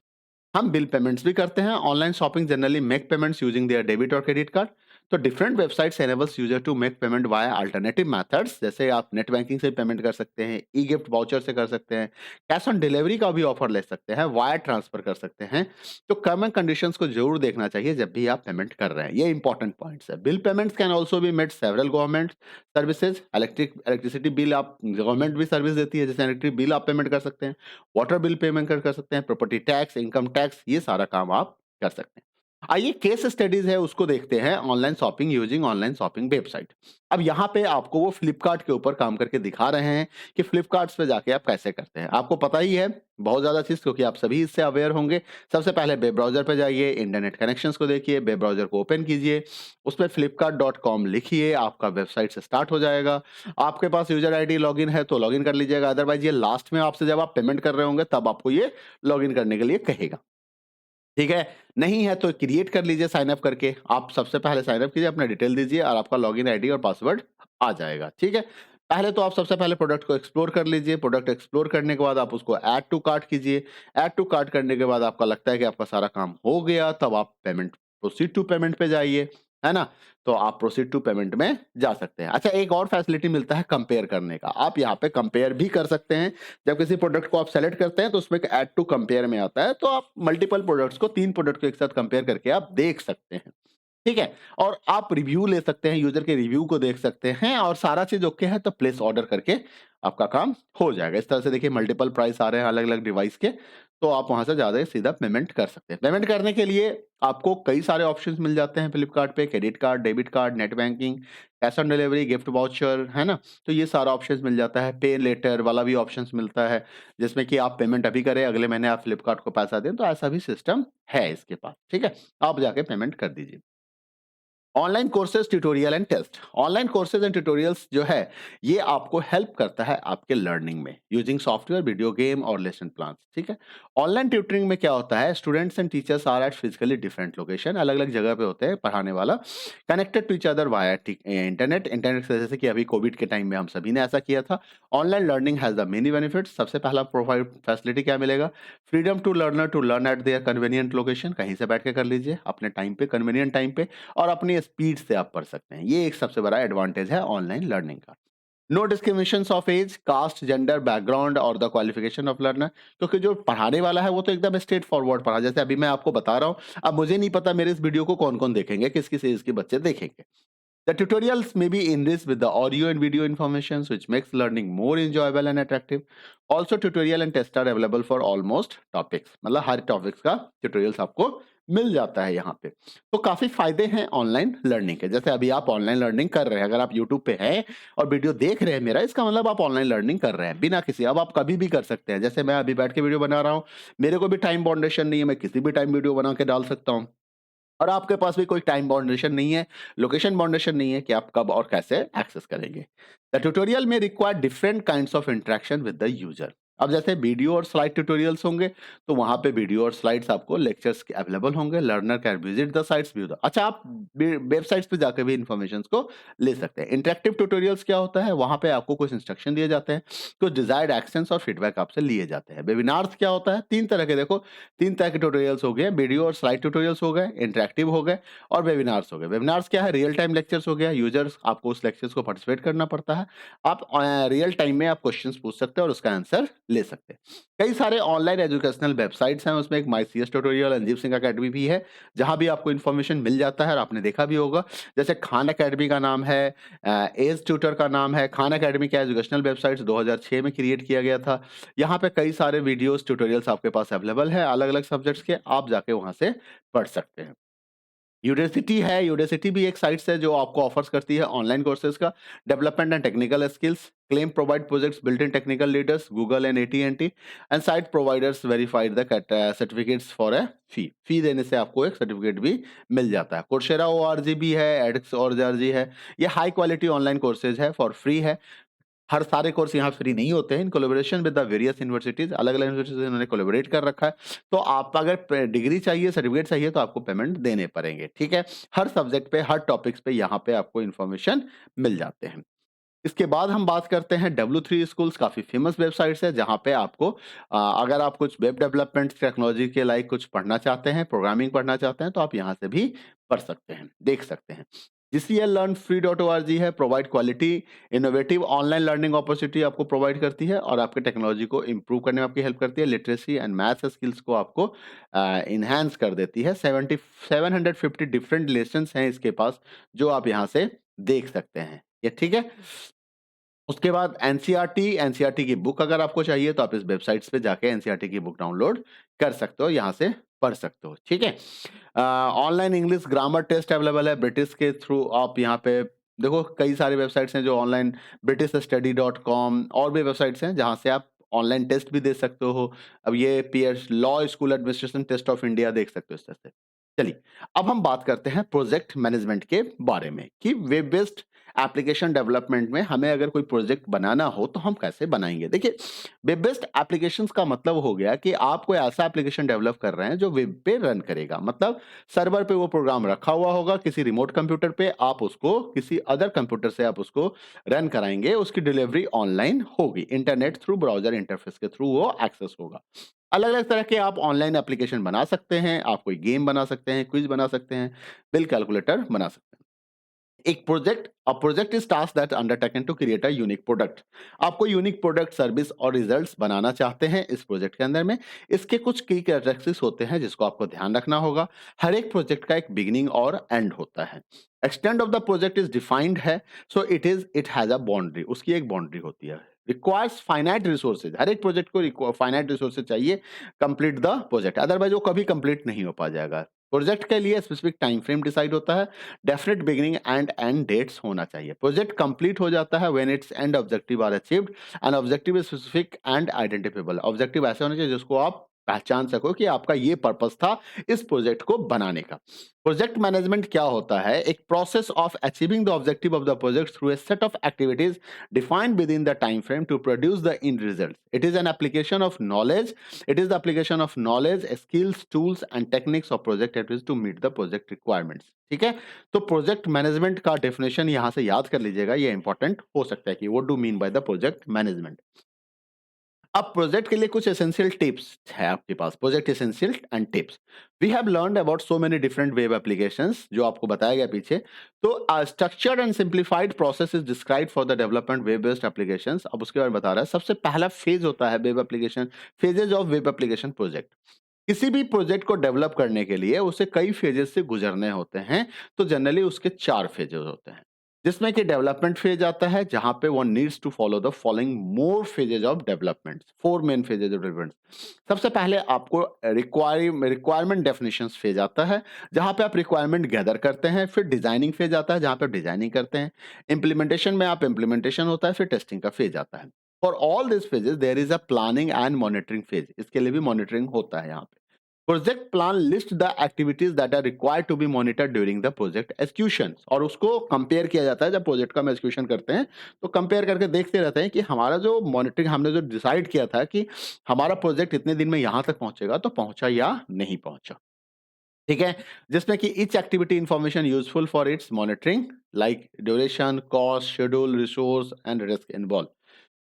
[SPEAKER 1] हम बिल पेमेंट्स भी करते हैं। Online shopping generally make payments using their debit और क्रेडिट कार्ड। तो different websites enables user to make payment via alternative methods, जैसे आप नेट बैंकिंग से पेमेंट कर सकते हैं, ई गिफ्ट वाउचर से कर सकते हैं, कैश ऑन डिलीवरी का भी ऑफर ले सकते हैं, वायर ट्रांसफर कर सकते हैं। तो टर्म एंड कंडीशंस को जरूर देखना चाहिए जब भी आप पेमेंट कर रहे हैं, ये इंपॉर्टेंट पॉइंट्स है। Bill payments can also be made several government services. Electricity bill आप गवर्नमेंट भी सर्विस देती है, जैसे इलेक्ट्रिक बिल आप पेमेंट कर सकते हैं, वाटर बिल पेमेंट कर सकते हैं, प्रॉपर्टी टैक्स, इनकम टैक्स, ये सारा काम आप कर सकते हैं। आइए केस स्टडीज है उसको देखते हैं, online shopping using online shopping website. अब यहाँ पे आपको वो फ्लिपकार्ट के ऊपर काम करके दिखा रहे हैं कि फ्लिपकार्ट पे जाके आप कैसे करते हैं। आपको पता ही है बहुत ज्यादा चीज, क्योंकि आप सभी इससे अवेयर होंगे। सबसे पहले वेब ब्राउजर पे जाइए, इंटरनेट कनेक्शंस को देखिए, वेब ब्राउजर को ओपन कीजिए, उसमें flipkart.com लिखिए, आपका वेबसाइट से स्टार्ट हो जाएगा। आपके पास यूजर आईडी लॉगिन है तो लॉगिन कर लीजिएगा, अदरवाइज ये लास्ट में आपसे जब आप पेमेंट कर रहे होंगे तब आपको ये लॉगिन करने के लिए कहेगा। ठीक है? नहीं है तो क्रिएट कर लीजिए साइन अप करके। आप सबसे पहले साइन अप कीजिए, अपना डिटेल दीजिए और आपका लॉगिन आईडी और पासवर्ड आ जाएगा। ठीक है? पहले तो आप सबसे पहले प्रोडक्ट को एक्सप्लोर कर लीजिए। प्रोडक्ट एक्सप्लोर करने के बाद आप उसको ऐड टू कार्ट कीजिए। ऐड टू कार्ट करने के बाद आपका लगता है कि आपका सारा काम हो गया, तब आप पेमेंट प्रोसीड टू पेमेंट पे जाइए, है ना? तो आप प्रोसीड टू पेमेंट में जा सकते हैं। अच्छा, एक और फैसिलिटी मिलता है कंपेयर करने का। आप यहाँ पे कंपेयर भी कर सकते हैं। जब किसी प्रोडक्ट को आप सेलेक्ट करते हैं तो उसमें एक ऐड टू कंपेयर में आता है, तो आप मल्टीपल प्रोडक्ट्स को 3 प्रोडक्ट को एक साथ कंपेयर करके आप देख सकते हैं। ठीक है? और आप रिव्यू ले सकते हैं, यूज़र के रिव्यू को देख सकते हैं और सारा चीज़ ओके है तो प्लेस ऑर्डर करके आपका काम हो जाएगा। इस तरह से देखिए मल्टीपल प्राइस आ रहे हैं अलग-अलग डिवाइस के, तो आप वहाँ से ज़्यादा सीधा पेमेंट कर सकते हैं। पेमेंट करने के लिए आपको कई सारे ऑप्शंस मिल जाते हैं फ्लिपकार्ट पे, credit card, debit card, net banking, cash on delivery, gift voucher, है ना? तो ये सारा ऑप्शंस मिल जाता है। पे लेटर वाला भी ऑप्शंस मिलता है, जिसमें कि आप पेमेंट अभी करें, अगले महीने आप फ्लिपकार्ट को पैसा दें, तो ऐसा भी सिस्टम है इसके पास। ठीक है? आप जाके पेमेंट कर दीजिए। Online courses tutorial and test. Online courses and tutorials जो है ये आपको हेल्प करता है आपके लर्निंग में यूजिंग सॉफ्टवेयर, वीडियो गेम और लेसन प्लान। ठीक है? ऑनलाइन ट्यूटरिंग में क्या होता है, students and teachers are at physically different location, अलग अलग जगह पे होते हैं पढ़ाने वाला, connected to each other via internet. Internet से जैसे कि अभी कोविड के टाइम में हम सभी ने ऐसा किया था। Online learning has the many benefits. सबसे पहला प्रोवाइड फैसिलिटी क्या मिलेगा, freedom to learner to learn at their convenient location, कहीं से बैठ के कर लीजिए अपने टाइम पे, कन्वीनियंट टाइम पे, और अपनी स्पीड से आप पढ़ सकते हैं। ये एक सबसे बड़ा एडवांटेज है ऑनलाइन लर्निंग का। No discriminations of age, caste, gender, background और द क्वालिफिकेशन ऑफ लर्नर, क्योंकि जो पढ़ाने वाला है वो तो एकदम स्ट्रेट फॉरवर्ड पढ़ा, जैसे अभी मैं आपको बता रहा हूँ। अब मुझे नहीं पता मेरे इस वीडियो को कौन कौन देखेंगे, किस किस एज के बच्चे देखेंगे। The tutorials may be enriched with the audio and video information, which makes learning more enjoyable and attractive. Also, tutorial and test are available for almost topics. मतलब हर टॉपिक्स का ट्यूटोरियल्स आपको मिल जाता है यहाँ पे। तो काफी फायदे हैं ऑनलाइन लर्निंग के। जैसे अभी आप ऑनलाइन लर्निंग कर रहे हैं, अगर आप यूट्यूब पे हैं और वीडियो देख रहे हैं मेरा, इसका मतलब आप ऑनलाइन लर्निंग कर रहे हैं बिना किसी, अब आप कभी भी कर सकते हैं। जैसे मैं अभी बैठ के वीडियो बना रहा हूँ, मेरे को भी टाइम बाउंडेशन नहीं है, मैं किसी भी टाइम वीडियो बना के डाल सकता हूँ। और आपके पास भी कोई टाइम बाउंडेशन नहीं है, लोकेशन बाउंडेशन नहीं है कि आप कब और कैसे एक्सेस करेंगे। द ट्यूटोरियल में require different kinds of interaction with the user. अब जैसे वीडियो और स्लाइड ट्यूटोरियल्स होंगे, तो वहां पे वीडियो और स्लाइड्स आपको लेक्चर्स के अवेलेबल होंगे। Learner can visit the sites, view the, अच्छा आप वेबसाइट्स पे जाकर भी इंफॉर्मेशन को ले सकते हैं। इंटरेक्टिव ट्यूटोरियल्स क्या होता है, वहां पे आपको कुछ इंस्ट्रक्शन दिए जाते हैं, कुछ डिजायर्ड एक्शंस और फीडबैक आपसे लिए जाते हैं। वेबिनार्स क्या होता है, तीन तरह के, देखो तीन तरह के ट्यूटोरियल्स हो गए, वीडियो और स्लाइड ट्यूटोरियल्स हो गए, इंटरेक्टिव हो गए और वेबिनार्स हो गए। वेबिनार्स क्या है, रियल टाइम लेक्चर्स हो गया, यूजर्स आपको उस लेक्चर्स को पार्टिसिपेट करना पड़ता है। आप रियल टाइम में आप क्वेश्चंस पूछ सकते हैं और उसका आंसर ले सकते हैं। कई सारे ऑनलाइन एजुकेशनल वेबसाइट्स हैं, उसमें एक my CS tutorial, Anjeev Singh academy भी है, जहाँ भी आपको इन्फॉर्मेशन मिल जाता है और आपने देखा भी होगा। जैसे खान अकेडमी का नाम है, एज ट्यूटर का नाम है। खान अकेडमी क्या एजुकेशनल वेबसाइट्स 2006 में क्रिएट किया गया था। यहाँ पे कई सारे वीडियोज़, ट्यूटोरियल्स आपके पास अवेलेबल है, अलग-अलग सब्जेक्ट्स के, आप जाके वहाँ से पढ़ सकते हैं। यूडेसिटी है, यूडेसिटी भी एक साइट्स है जो आपको ऑफर्स करती है ऑनलाइन कोर्सेज का, development and technical skills, claim provide projects built in technical leaders, Google and AT and site providers verified the certificates for a fee देने से आपको एक सर्टिफिकेट भी मिल जाता है। कोर्सेरा ओआरजी भी है, एडिक्स ओआरजी है। ये हाई क्वालिटी ऑनलाइन कोर्सेज है, फॉर फ्री है। हर सारे कोर्स यहाँ फ्री नहीं होते हैं। In collaboration with the various universities, अलग-अलग यूनिवर्सिटीज से इन्होंने कोलैबोरेट कर रखा है। तो आप अगर डिग्री चाहिए, सर्टिफिकेट चाहिए, तो आपको पेमेंट देने पड़ेंगे, ठीक है। हर सब्जेक्ट पे, हर टॉपिक्स पे यहाँ पे आपको इन्फॉर्मेशन मिल जाते हैं। इसके बाद हम बात करते हैं W3 स्कूल्स, काफी फेमस वेबसाइट्स है, जहाँ पे आपको अगर आप कुछ वेब डेवलपमेंट टेक्नोलॉजी के लाइक कुछ पढ़ना चाहते हैं, प्रोग्रामिंग पढ़ना चाहते हैं, तो आप यहाँ से भी पढ़ सकते हैं, देख सकते हैं। GCL learn free dot ORG है, provide quality innovative online learning opportunity आपको प्रोवाइड करती है और आपके टेक्नोलॉजी को इंप्रूव करने में आपकी हेल्प करती है। लिटरेसी एंड मैथ्स स्किल्स को आपको इनहेंस कर देती है। 750 डिफरेंट लेसन्स हैं इसके पास, जो आप यहाँ से देख सकते हैं, ये ठीक है। उसके बाद एनसीईआरटी की बुक अगर आपको चाहिए, तो आप इस वेबसाइट्स पे जाके एनसीईआरटी की बुक डाउनलोड कर सकते हो, यहाँ से पढ़ सकते हो, ठीक है। Online English grammar test available है ब्रिटिश के थ्रू। आप यहाँ पे देखो, कई सारी वेबसाइट्स हैं जो ऑनलाइन, BritishStudy.com और भी वेबसाइट्स हैं जहाँ से आप ऑनलाइन टेस्ट भी दे सकते हो। अब ये PS law school administration test of India देख सकते हो इस तरह से। चलिए, अब हम बात करते हैं प्रोजेक्ट मैनेजमेंट के बारे में कि वेब बेस्ड एप्लीकेशन डेवलपमेंट में हमें अगर कोई प्रोजेक्ट बनाना हो तो हम कैसे बनाएंगे। देखिए, वेब बेस्ड एप्लीकेशंस का मतलब हो गया कि आप कोई ऐसा एप्लीकेशन डेवलप कर रहे हैं जो वेब पे रन करेगा। मतलब सर्वर पे वो प्रोग्राम रखा हुआ होगा, किसी रिमोट कंप्यूटर पे आप उसको किसी अदर कंप्यूटर से आप उसको रन कराएंगे, उसकी डिलीवरी ऑनलाइन होगी, इंटरनेट थ्रू ब्राउजर इंटरफेस के थ्रू वो एक्सेस होगा। अलग अलग तरह के आप ऑनलाइन एप्लीकेशन बना सकते हैं, आप कोई गेम बना सकते हैं, क्विज बना सकते हैं, बिल कैलकुलेटर बना सकते हैं। एक project is task that undertaken to create a unique product. आप कोई यूनिक प्रोडक्ट, सर्विस और रिजल्ट्स बनाना चाहते हैं इस प्रोजेक्ट के अंदर में। इसके कुछ की कैरेक्टरिस्टिक्स होते हैं जिसको आपको ध्यान रखना होगा। हर एक प्रोजेक्ट का एक बिगिनिंग और एंड होता है। Extend of the project is defined है, so it has a boundary, उसकी एक बाउंड्री होती है। रिक्वायर्स फाइनाइट रिसोर्सेज, हर एक प्रोजेक्ट को फाइनाइट रिसोर्सेज चाहिए कंप्लीट द प्रोजेक्ट, अदरवाइज वो कभी कंप्लीट नहीं हो पा जाएगा। प्रोजेक्ट के लिए स्पेसिफिक टाइम फ्रेम डिसाइड होता है। Definite beginning and end dates होना चाहिए। प्रोजेक्ट कंप्लीट हो जाता है when its end objective are achieved and objective is specific and identifiable. Objective ऐसे होना चाहिए जिसको आप पहचान सको कि आपका ये पर्पस था इस प्रोजेक्ट को बनाने का। प्रोजेक्ट मैनेजमेंट क्या होता है? एक process of achieving the objective of the project through a set of activities defined within the time frame to produce the end result. It is an application of knowledge. It is the application of knowledge, skills, tools and techniques of project activities to meet the project requirements. ठीक है, तो प्रोजेक्ट मैनेजमेंट का डेफिनेशन यहां से याद कर लीजिएगा, ये इंपॉर्टेंट हो सकता है कि what do mean by the project management. अब प्रोजेक्ट के लिए कुछ एसेंशियल टिप्स है आपके पास, project essential and tips. We have learned about so many different web applications, जो आपको बताया गया पीछे। तो structured and simplified process is describe for the development web based applications. अब उसके बारे में बता रहा है। सबसे पहला फेज होता है web application, phases of web application project. किसी भी प्रोजेक्ट को डेवलप करने के लिए उसे कई फेजेस से गुजरने होते हैं। तो जनरली उसके 4 फेजेस होते हैं, जिसमें कि डेवलपमेंट फेज आता है, जहां पे one needs to follow the following more phases of development, 4 main phases of development. सबसे पहले आपको रिक्वायरमेंट डेफिनेशंस फेज आता है, जहां पे आप रिक्वायरमेंट गैदर करते हैं। फिर डिजाइनिंग फेज आता है, जहां पे आप डिजाइनिंग करते हैं। इम्प्लीमेंटेशन में आप इम्प्लीमेंटेशन होता है। फिर टेस्टिंग का फेज आता है। For all this phases there is a planning and monitoring phase, इसके लिए भी मॉनिटरिंग होता है यहाँ पे। Project plan list the activities that are required to be monitored during the project execution, और उसको कंपेयर किया जाता है। जब प्रोजेक्ट का हम एग्जीक्यूशन करते हैं तो कंपेयर करके देखते रहते हैं कि हमारा जो मॉनिटरिंग हमने जो डिसाइड किया था कि हमारा प्रोजेक्ट इतने दिन में यहाँ तक पहुंचेगा, तो पहुंचा या नहीं पहुंचा, ठीक है। जिसमें कि each activity information useful for its monitoring, like duration, cost, schedule, resource and risk involve.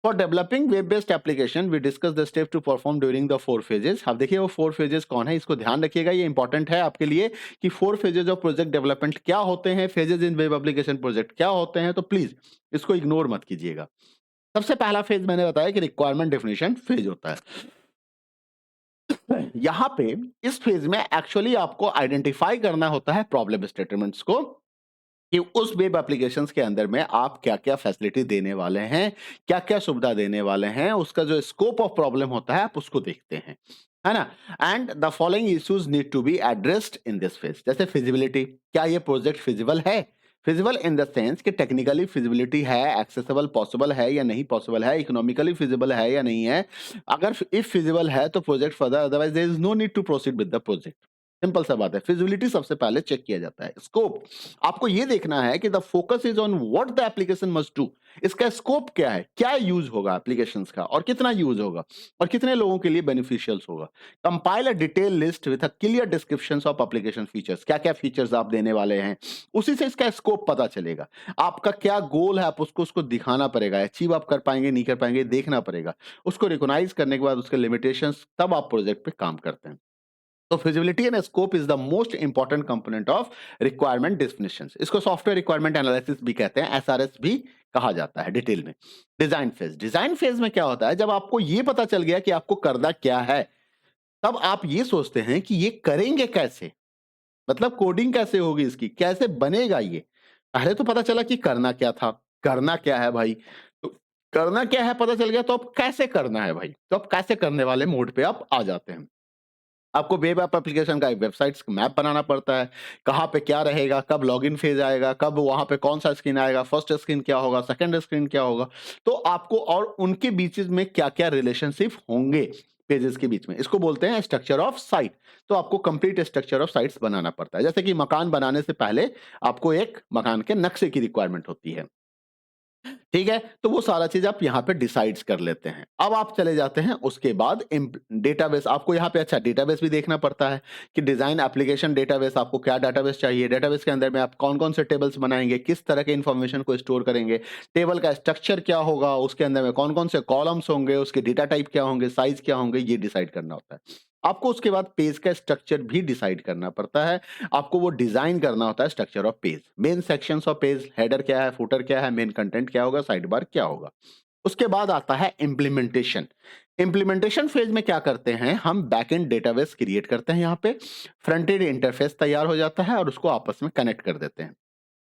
[SPEAKER 1] For developing web based application we discuss the step to perform during the 4 phases. अब देखिए वो 4 फेजेस कौन है, इसको ध्यान रखिएगा, ये इंपॉर्टेंट है आपके लिए कि 4 फेजेस ऑफ प्रोजेक्ट डेवलपमेंट क्या होते हैं, फेजेस इन वेब एप्लीकेशन प्रोजेक्ट क्या होते हैं। तो प्लीज इसको इग्नोर मत कीजिएगा। सबसे पहला फेज मैंने बताया कि रिक्वायरमेंट डेफिनेशन फेज होता है। यहाँ पे इस फेज में एक्चुअली आपको आइडेंटिफाई करना होता है प्रॉब्लम स्टेटमेंट्स को कि उस वेब एप्लीकेशंस के अंदर में आप क्या-क्या फैसिलिटी देने वाले हैं, क्या-क्या सुविधा देने वाले हैं, उसका जो स्कोप ऑफ प्रॉब्लम होता है आप उसको देखते हैं, है ना? And the following issues need to be addressed in this phase. जैसे फिजिबिलिटी, क्या ये प्रोजेक्ट फिजिबल है? फिजिबल इन द सेंस कि टेक्निकली फिजिबिलिटी है, एक्सेसिबल पॉसिबल है या नहीं पॉसिबल है, इकोनॉमिकली फिजिबल है या नहीं है। अगर इफ फिजिबल है तो project further, otherwise there is no need to proceed with the project. Simple सा बात है। फिजिबिलिटी सबसे पहले चेक किया जाता है। स्कोप, आपको ये देखना है कि the focus is on what the application must do. इसका स्कोप क्या है, क्या यूज होगा एप्लीकेशंस का और कितना यूज होगा और कितने लोगों के लिए बेनिफिशियल्स होगा। Compile a detail list with a clear descriptions of application features, क्या क्या फीचर्स आप देने वाले हैं, उसी से इसका स्कोप पता चलेगा। आपका क्या गोल है, आप उसको उसको दिखाना पड़ेगा। अचीव आप कर पाएंगे नहीं कर पाएंगे देखना पड़ेगा। उसको रिकॉग्नाइज करने के बाद उसके लिमिटेशंस, तब आप प्रोजेक्ट पे काम करते हैं। तो feasibility and scope is the most important component of requirement definitions. इसको सॉफ्टवेयर रिक्वायरमेंट एनालिसिस भी कहते हैं, एसआरएस भी कहा जाता है डिटेल में। डिजाइन फेज, डिजाइन फेज में क्या होता है, जब आपको ये पता चल गया कि आपको करना क्या है, तब आप ये सोचते हैं कि ये करेंगे कैसे, मतलब कोडिंग कैसे होगी इसकी, कैसे बनेगा ये। पहले तो पता चला कि करना क्या था, करना क्या है भाई। तो करना क्या है पता चल गया, तो अब कैसे करना है भाई, तो अब कैसे करने वाले मोड पे आप आ जाते हैं। आपको वेब ऐप एप्लीकेशन का एक वेबसाइट्स मैप बनाना पड़ता है। कहाँ पे क्या रहेगा, कब लॉगिन फेज आएगा, कब वहाँ पे कौन-सा स्क्रीन आएगा, फर्स्ट स्क्रीन क्या होगा, सेकंड स्क्रीन क्या होगा। तो आपको और उनके बीचेस में क्या-क्या रिलेशनशिप होंगे पेजेस के बीच में, इसको बोलते हैं स्ट्रक्चर ऑफ साइट। तो आपको कंप्लीट स्ट्रक्चर ऑफ साइट्स बनाना पड़ता है। जैसे कि मकान बनाने से पहले आपको एक मकान के नक्शे की रिक्वायरमेंट होती है। ठीक है? तो वो सारा चीज़ आप यहाँ पे डिसाइड्स कर लेते हैं। अब आप चले जाते हैं उसके बाद डेटाबेस, आपको यहाँ पे अच्छा डेटाबेस भी देखना पड़ता है कि डिज़ाइन एप्लीकेशन डेटाबेस, आपको क्या डेटाबेस चाहिए, डेटाबेस के अंदर में आप कौन-कौन से टेबल्स बनाएँगे, किस तरह के इन्फॉर्मेशन को स्टोर करेंगे, टेबल का स्ट्रक्चर क्या होगा, उसके अंदर में कौन-कौन से कॉलम्स होंगे, उसके डेटा टाइप क्या होंगे, साइज़ क्या होंगे, ये डिसाइड करना होता है। आपको उसके बाद पेज का स्ट्रक्चर भी डिसाइड करना पड़ता है। आपको वो डिजाइन करना होता है structure of page, main sections of page, header क्या है, फुटर क्या है, मेन कंटेंट क्या होगा, साइड बार क्या होगा। उसके बाद आता है इम्प्लीमेंटेशन। इम्प्लीमेंटेशन फेज में क्या करते हैं, हम बैकएंड डेटाबेस क्रिएट करते हैं। यहाँ पे फ्रंट एंड इंटरफेस तैयार हो जाता है और उसको आपस में कनेक्ट कर देते हैं।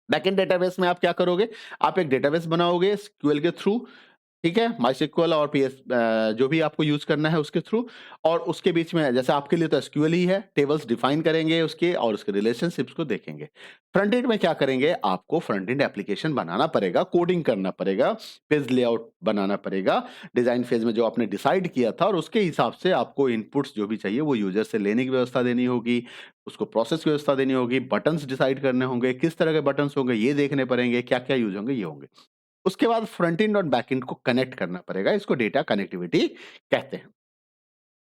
[SPEAKER 1] बैकएंड डेटाबेस में आप क्या करोगे, आप एक डेटाबेस बनाओगे एसक्यूएल के थ्रू, ठीक है? माइस्क्ल और जो भी आपको यूज़ करना है उसके थ्रू, और उसके बीच में जैसे आपके लिए तो एसक्यूएल ही है, टेबल्स डिफाइन करेंगे उसके और उसके रिलेशनशिप्स को देखेंगे। फ्रंट एंड में क्या करेंगे, आपको फ्रंट एंड एप्लीकेशन बनाना पड़ेगा, कोडिंग करना पड़ेगा, पेज लेआउट बनाना पड़ेगा, डिज़ाइन फेज़ में जो आपने डिसाइड किया था और उसके हिसाब से आपको इनपुट्स जो भी चाहिए वो यूज़र से लेने की व्यवस्था देनी होगी, उसको प्रोसेस की व्यवस्था देनी होगी, बटन्स डिसाइड करने होंगे, किस तरह के बटन्स होंगे ये देखने पड़ेंगे, क्या-क्या यूज़ होंगे ये होंगे। उसके बाद फ्रंट एंड और बैक एंड को कनेक्ट करना पड़ेगा, इसको डेटा कनेक्टिविटी कहते हैं।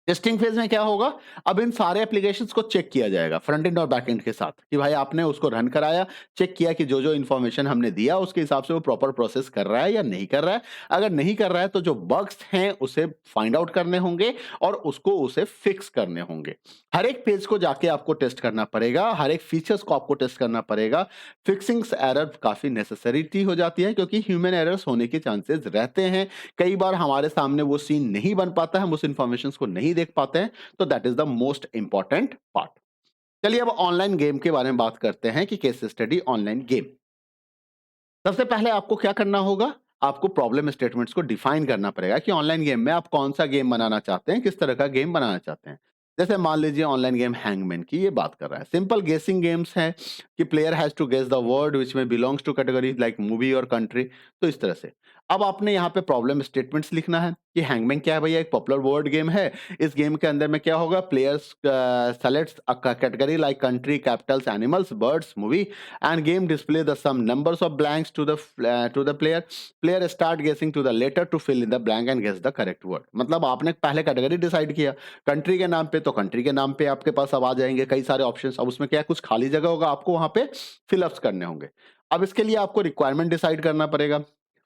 [SPEAKER 1] टेस्टिंग फेज में क्या होगा, अब इन सारे एप्लीकेशंस को चेक किया जाएगा फ्रंट एंड और बैक एंड के साथ कि भाई आपने उसको रन कराया, चेक किया कि जो जो इन्फॉर्मेशन हमने दिया उसके हिसाब से वो प्रॉपर प्रोसेस कर रहा है या नहीं कर रहा है। अगर नहीं कर रहा है तो जो बग्स हैं उसे फाइंड आउट करने होंगे और उसको उसे फिक्स करने होंगे। हर एक पेज को जाके आपको टेस्ट करना पड़ेगा, हर एक फीचर्स को आपको टेस्ट करना पड़ेगा। फिक्सिंग्स एरर काफी नेसेसरिटी हो जाती है क्योंकि ह्यूमन एरर्स होने के चांसेस रहते हैं। कई बार हमारे सामने वो सीन नहीं बन पाता, हम उस इन्फॉर्मेशन को नहीं देख पाते हैं, तो that is the most important part. चलिए अब ऑनलाइन गेम के बारे में बात करते हैं कि केस स्टडी ऑनलाइन गेम। सबसे पहले आपको क्या करना होगा, आपको प्रॉब्लम स्टेटमेंट्स को डिफाइन करना पड़ेगा कि ऑनलाइन गेम में आप कौन सा गेम बनाना चाहते हैं, किस तरह का गेम बनाना चाहते हैं। जैसे मान लीजिए ऑनलाइन गेम हैंगमैन की ये बात कर रहा है, सिंपल गेसिंग गेम्स है कि player has to guess the word which में belongs to category like movie और कंट्री। तो इस तरह से अब आपने यहाँ पे प्रॉब्लम स्टेटमेंट्स लिखना है कि हैंगमैन क्या है भैया, एक पॉपुलर वर्ड गेम है। इस गेम के अंदर में क्या होगा, players selects a category like country, Capitals, animals, birds, movie, and game display the some numbers of blanks to the player. Player start guessing to the letter to fill in the blank and guess the correct word. मतलब आपने पहले कैटेगरी डिसाइड किया कंट्री के नाम पे, तो कंट्री के नाम पे आपके पास अब आ जाएंगे कई सारे ऑप्शंस। अब उसमें क्या है, कुछ खाली जगह होगा, आपको वहां पे फिलअप्स करने होंगे। अब इसके लिए आपको रिक्वायरमेंट डिसाइड करना पड़ेगा।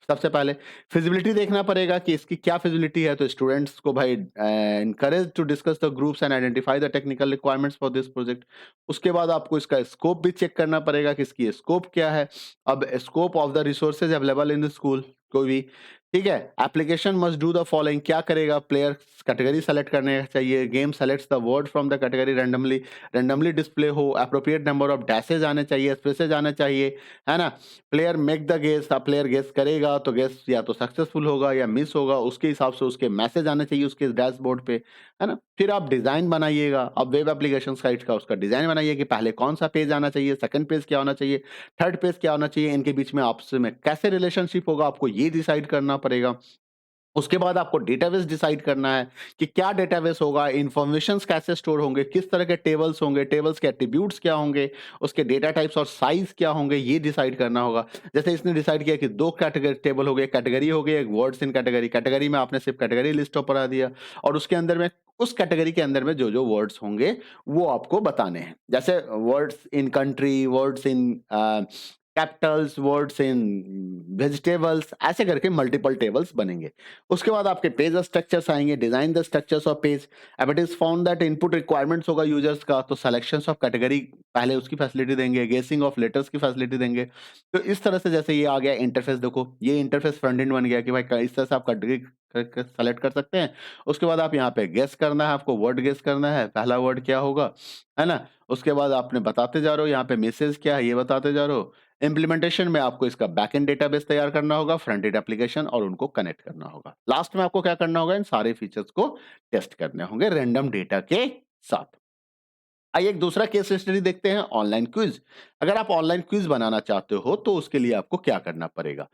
[SPEAKER 1] सबसे पहले फिजिबिलिटी देखना पड़ेगा कि इसकी क्या फिजिबिलिटी है, तो स्टूडेंट्स को भाई encourage to discuss the groups and identify the technical requirements for this project. उसके बाद आपको इसका स्कोप भी चेक करना पड़ेगा कि इसकी स्कोप क्या है। अब scope of the resources available in the school, कोई भी ठीक है? Application must do the following, क्या करेगा? प्लेयर कैटेगरी सेलेक्ट करने चाहिए, game selects the word from the category randomly, randomly display हो, एप्रोप्रिएट नंबर ऑफ डैशेज़ आने चाहिए, स्पेसेस आने चाहिए, है ना? Player make the guess, player guess करेगा तो गेस या तो सक्सेसफुल होगा या मिस होगा, उसके हिसाब से उसके मैसेज आने चाहिए उसके डैशबोर्ड पे, है ना? फिर आप डिज़ाइन बनाइएगा, अब वेब एप्लीकेशन साइट का उसका डिज़ाइन बनाइए कि पहले कौन-सा पेज आना चाहिए, सेकंड पेज क्या होना चाहिए, थर्ड पेज क्या होना चाहिए, इनके बीच में आपस में कैसे रिलेशनशिप होगा, आपको ये डिसाइड करना पड़ेगा। उसके बाद आपको डेटाबेस डिसाइड करना है कि क्या डेटाबेस होगा, इन्फॉर्मेशंस कैसे स्टोर होंगे, किस तरह के टेबल्स होंगे, टेबल्स के एट्रिब्यूट्स क्या होंगे, उसके डेटा टाइप्स और साइज़ क्या होंगे, ये डिसाइड करना होगा। जैसे इसने डिसाइड किया कि 2 कैटेगरी टेबल हो गए, कैटेगरी हो गई, एक वर्ड्स इन कैटेगरी, कैटेगरी में आपने सिर्फ कैटेगरी लिस्ट ऑफ बना दिया और उसके अंदर में उस कैटेगरी के अंदर में जो-जो वर्ड्स होंगे, वो आपको बताने हैं। जैसे words in country, words in capitals, words in vegetables, ऐसे करके मल्टीपल टेबल्स बनेंगे। उसके बाद आपके पेज स्ट्रक्चर्स आएँगे, design the structures of page. अब it is found that input requirements होगा यूजर्स का, तो सिलेक्शंस ऑफ कैटेगरी पहले उसकी फैसिलिटी देंगे, गेसिंग ऑफ लेटर्स की फैसिलिटी देंगे। तो इस तरह से जैसे ये आ गया इंटरफेस, देखो ये इंटरफेस फ्रंट एंड बन गया कि भाई क इस तरह से आप कैटेगरी क सेलेक्ट कर सकते हैं। उसके बाद आप यहाँ पे गेस करना है, आपको वर्ड गेस करना है, पहला वर्ड क्या होगा, है ना? उसके बाद आपने बताते जा रहे हो यहाँ पे मैसेज क्या है, ये बताते जा रहे हो। इम्प्लीमेंटेशन में आपको इसका बैकएंड डेटाबेस तैयार करना होगा, फ्रंट एंड एप्लीकेशन और उनको कनेक्ट करना होगा। लास्ट में आपको क्या करना होगा, इन सारे फीचर्स को टेस्ट करने होंगे रैंडम डेटा के साथ। आइए एक दूसरा केस स्टडी देखते हैं, ऑनलाइन क्विज। अगर आप ऑनलाइन क्विज बनाना चाहते हो तो उसके लिए आपको क्या करना पड़ेगा?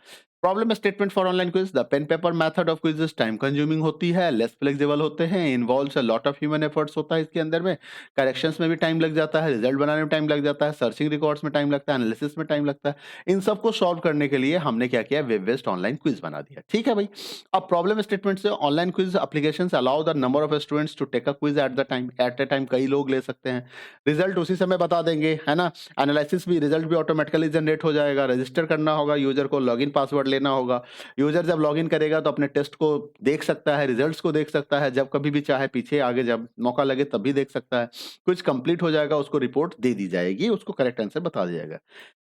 [SPEAKER 1] Problem statement for online quiz, the pen paper method of quiz time consuming होती है, लेस फ्लेक्सिबल होते हैं, involves a lot of human efforts होता है इसके अंदर में, करेक्शंस में भी टाइम लग जाता है, रिजल्ट बनाने में टाइम लग जाता है, सर्चिंग रिकॉर्ड्स में टाइम लगता है, एनालिसिस में टाइम लगता है। इन सबको सॉल्व करने के लिए हमने क्या किया, वेब बेस्ड ऑनलाइन क्विज बना दिया। ठीक है भाई। अब प्रॉब्लम स्टेटमेंट से, online quiz applications allow the number of students to take a quiz at the time, at a time कई लोग ले सकते हैं। रिजल्ट उसी समय बता देंगे, है ना? एनालिसिस भी, रिजल्ट भी ऑटोमेटिकली जनरेट हो जाएगा। रजिस्टर करना होगा यूजर को, लॉगिन पासवर्ड लेना होगा। यूजर जब लॉगिन करेगा तो अपने टेस्ट को देख सकता है, रिजल्ट्स को देख सकता है, जब कभी भी चाहे पीछे आगे जब मौका लगे तब भी देख सकता है। कुछ कंप्लीट हो जाएगा, उसको रिपोर्ट दे दी जाएगी, उसको करेक्ट आंसर बता दिया जाएगा।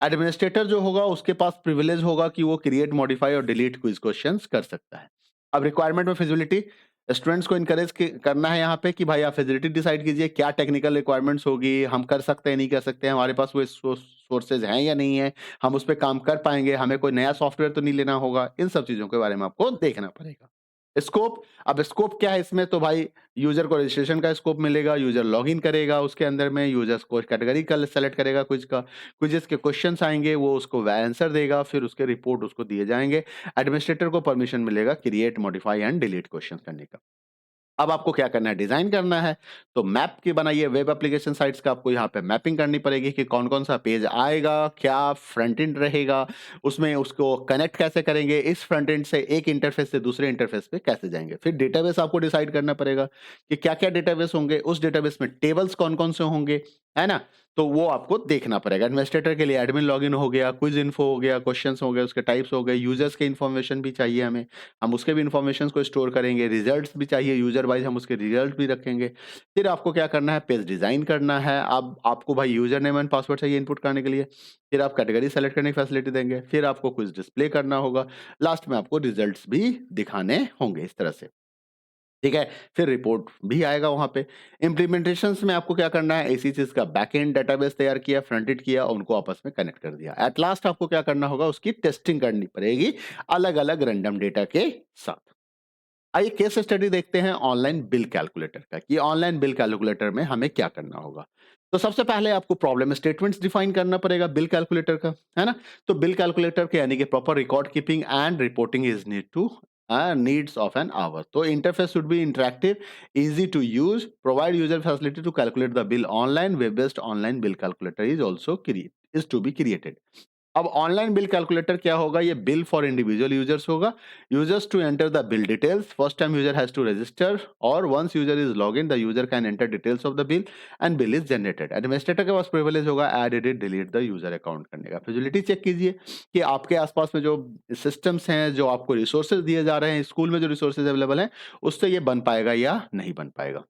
[SPEAKER 1] एडमिनिस्ट्रेटर जो होगा उसके पास प्रिविलेज होगा कि वो क्रिएट, मॉडिफाई और डिलीट क्विज क्वेश्चंस कर सकता है। अब रिक्वायरमेंट में फिजिबिलिटी, स्टूडेंट्स को इनकरेज करना है यहाँ पे कि भाई आप फिजिबिलिटी डिसाइड कीजिए, क्या टेक्निकल रिक्वायरमेंट्स होगी, हम कर सकते हैं नहीं कर सकते हैं, हमारे पास वो सोर्सेज हैं या नहीं है, हम उस पे काम कर पाएंगे, हमें कोई नया सॉफ्टवेयर तो नहीं लेना होगा, इन सब चीजों के बारे में आपको देखना पड़ेगा। स्कोप, अब स्कोप क्या है इसमें, तो भाई यूजर को रजिस्ट्रेशन का स्कोप मिलेगा, यूजर लॉगिन करेगा, उसके अंदर में यूजर्स को कैटेगरी का सेलेक्ट करेगा, क्विज का, क्विजेस के क्वेश्चंस आएंगे, वो उसको आंसर देगा, फिर उसके रिपोर्ट उसको दिए जाएंगे। एडमिनिस्ट्रेटर को परमिशन मिलेगा create, modify and delete question करने का। अब आपको क्या करना है, डिजाइन करना है, तो मैप की बनाइए, वेब एप्लीकेशन साइट्स का आपको यहाँ पे मैपिंग करनी पड़ेगी कि कौन कौन सा पेज आएगा, क्या फ्रंट एंड रहेगा, उसमें उसको कनेक्ट कैसे करेंगे, इस फ्रंट एंड से एक इंटरफेस से दूसरे इंटरफेस पे कैसे जाएंगे। फिर डेटाबेस आपको डिसाइड करना पड़ेगा कि क्या क्या डेटाबेस होंगे, उस डेटाबेस में टेबल्स कौन कौन से होंगे, है ना? तो वो आपको देखना पड़ेगा। एडमिनिस्ट्रेटर के लिए एडमिन लॉगिन हो गया, क्विज इन्फो हो गया, क्वेश्चंस हो गए, उसके टाइप्स हो गए, यूजर्स के इन्फॉर्मेशन भी चाहिए हमें, हम उसके भी इन्फॉर्मेशन को स्टोर करेंगे, रिजल्ट्स भी चाहिए यूजर वाइज, हम उसके रिजल्ट भी रखेंगे। फिर आपको क्या करना है, पेज डिजाइन करना है। अब आपको भाई यूजर नेम एंड पासवर्ड चाहिए इनपुट करने के लिए, फिर आप कैटेगरी सेलेक्ट करने की फैसिलिटी देंगे, फिर आपको कुछ डिस्प्ले करना होगा, लास्ट में आपको रिजल्ट्स भी दिखाने होंगे इस तरह से। ठीक है? फिर रिपोर्ट भी आएगा वहाँ पे। इम्प्लीमेंटेशंस में आपको क्या करना है, इसी चीज़ का बैकएंड डेटाबेस तैयार किया, फ्रंट एंड किया, उनको आपस में कनेक्ट कर दिया। एट लास्ट आपको क्या करना होगा, उसकी टेस्टिंग करनी पड़ेगी अलग-अलग रैंडम डेटा के साथ। आइए केस स्टडी देखते हैं ऑनलाइन बिल कैलकुलेटर का, कि ऑनलाइन बिल कैलकुलेटर में हमें क्या करना होगा। तो सबसे पहले आपको प्रॉब्लम स्टेटमेंट्स डिफाइन करना पड़ेगा बिल कैलकुलेटर का, है ना? तो बिल कैलकुलेटर के यानी कि proper record keeping and reporting is need to needs of an hour. So interface should be interactive, easy to use, provide user facility to calculate the bill online. Web based online bill calculator is also is to be created. अब ऑनलाइन बिल कैलकुलेटर क्या होगा, ये बिल फॉर इंडिविजुअल यूजर्स होगा। Users to enter the bill details, first time user has to register और once user is log in the user can enter details of the bill and bill is generated. Administrator के पास प्रिविलेज होगा add edit delete the user account करने का। फिजिबिलिटी चेक कीजिए कि आपके आसपास में जो सिस्टम्स हैं, जो आपको रिसोर्सेज दिए जा रहे हैं, स्कूल में जो रिसोर्सेज अवेलेबल हैं, उससे ये बन पाएगा या नहीं बन पाएगा।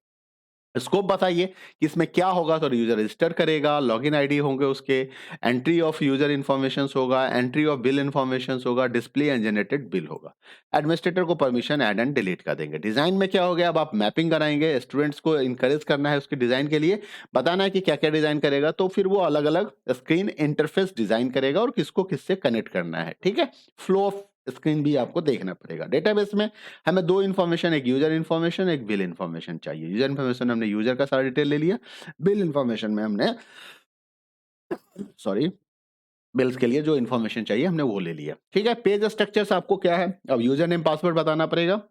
[SPEAKER 1] स्कोप बताइए कि इसमें क्या होगा, तो यूज़र रजिस्टर करेगा, लॉगिन आईडी होंगे उसके, एंट्री ऑफ यूज़र इन्फॉर्मेशंस होगा, एंट्री ऑफ बिल इन्फॉर्मेशंस होगा, डिस्प्ले एंड जनरेटेड बिल होगा। एडमिनिस्ट्रेटर को परमिशन ऐड एंड डिलीट कर देंगे। डिज़ाइन में क्या हो गया, अब आप मैपिंग कराएँगे, स्टूडेंट्स को एनकरेज करना है उसके डिज़ाइन के लिए, बताना है कि क्या-क्या डिज़ाइन करेगा, तो फिर वो अलग-अलग स्क्रीन इंटरफ़ेस डिज़ाइन करेगा और किसको किससे कनेक्ट करना है, ठीक है? फ्लो ऑफ स्क्रीन भी आपको देखना पड़ेगा। डेटाबेस में हमें 2 इन्फॉर्मेशन, एक यूज़र इन्फॉर्मेशन, एक बिल इन्फॉर्मेशन चाहिए। यूज़र इन्फॉर्मेशन में हमने यूज़र का सारा डिटेल ले लिया, बिल इन्फॉर्मेशन में हमने सॉरी बिल्स के लिए जो इन्फॉर्मेशन चाहिए हमने वो ले लिया। ठीक है? पेज स्ट्रक्चर्स आपको क्या है, अब यूज़र नेम पासवर्ड बताना पड़ेगा,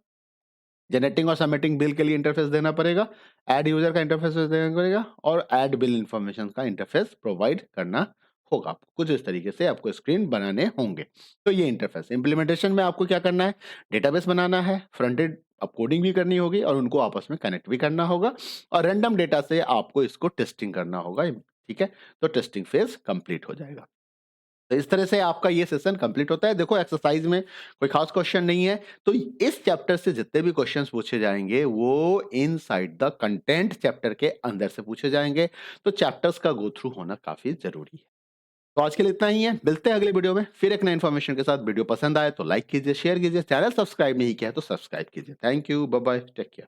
[SPEAKER 1] जनरेटिंग और सबमिटिंग बिल के लिए इंटरफ़ेस देना पड़ेगा, ऐड यूज़र का इंटरफ़ेस देना पड़ेगा और ऐड बिल इन्फॉर्मेशन का इंटरफ़ेस प्रोवाइड करना होगा आपको। कुछ इस तरीके से आपको स्क्रीन बनाने होंगे। तो ये इंटरफ़ेस इम्प्लीमेंटेशन में आपको क्या करना है, डेटाबेस बनाना है, फ्रंट एंड अब कोडिंग भी करनी होगी और उनको आपस में कनेक्ट भी करना होगा और रैंडम डेटा से आपको इसको टेस्टिंग करना होगा। ठीक है? तो टेस्टिंग फ़ेज़ कंप्लीट हो जाएगा। तो इस तरह से आपका ये सेशन कंप्लीट होता है। देखो एक्सरसाइज में कोई खास क्वेश्चन नहीं है, तो इस चैप्टर से जितने भी क्वेश्चंस पूछे जाएँगे वो इनसाइड द कंटेंट चैप्टर के अंदर से पूछे जाएँगे, तो चैप्टर्स का गो थ्रू होना काफ़ी ज़रूरी है। तो आज के लिए इतना ही है, मिलते हैं अगले वीडियो में फिर एक नई इन्फॉर्मेशन के साथ। वीडियो पसंद आए तो लाइक कीजिए, शेयर कीजिए, चैनल सब्सक्राइब नहीं किया है तो सब्सक्राइब कीजिए। Thank you, bye bye, take care.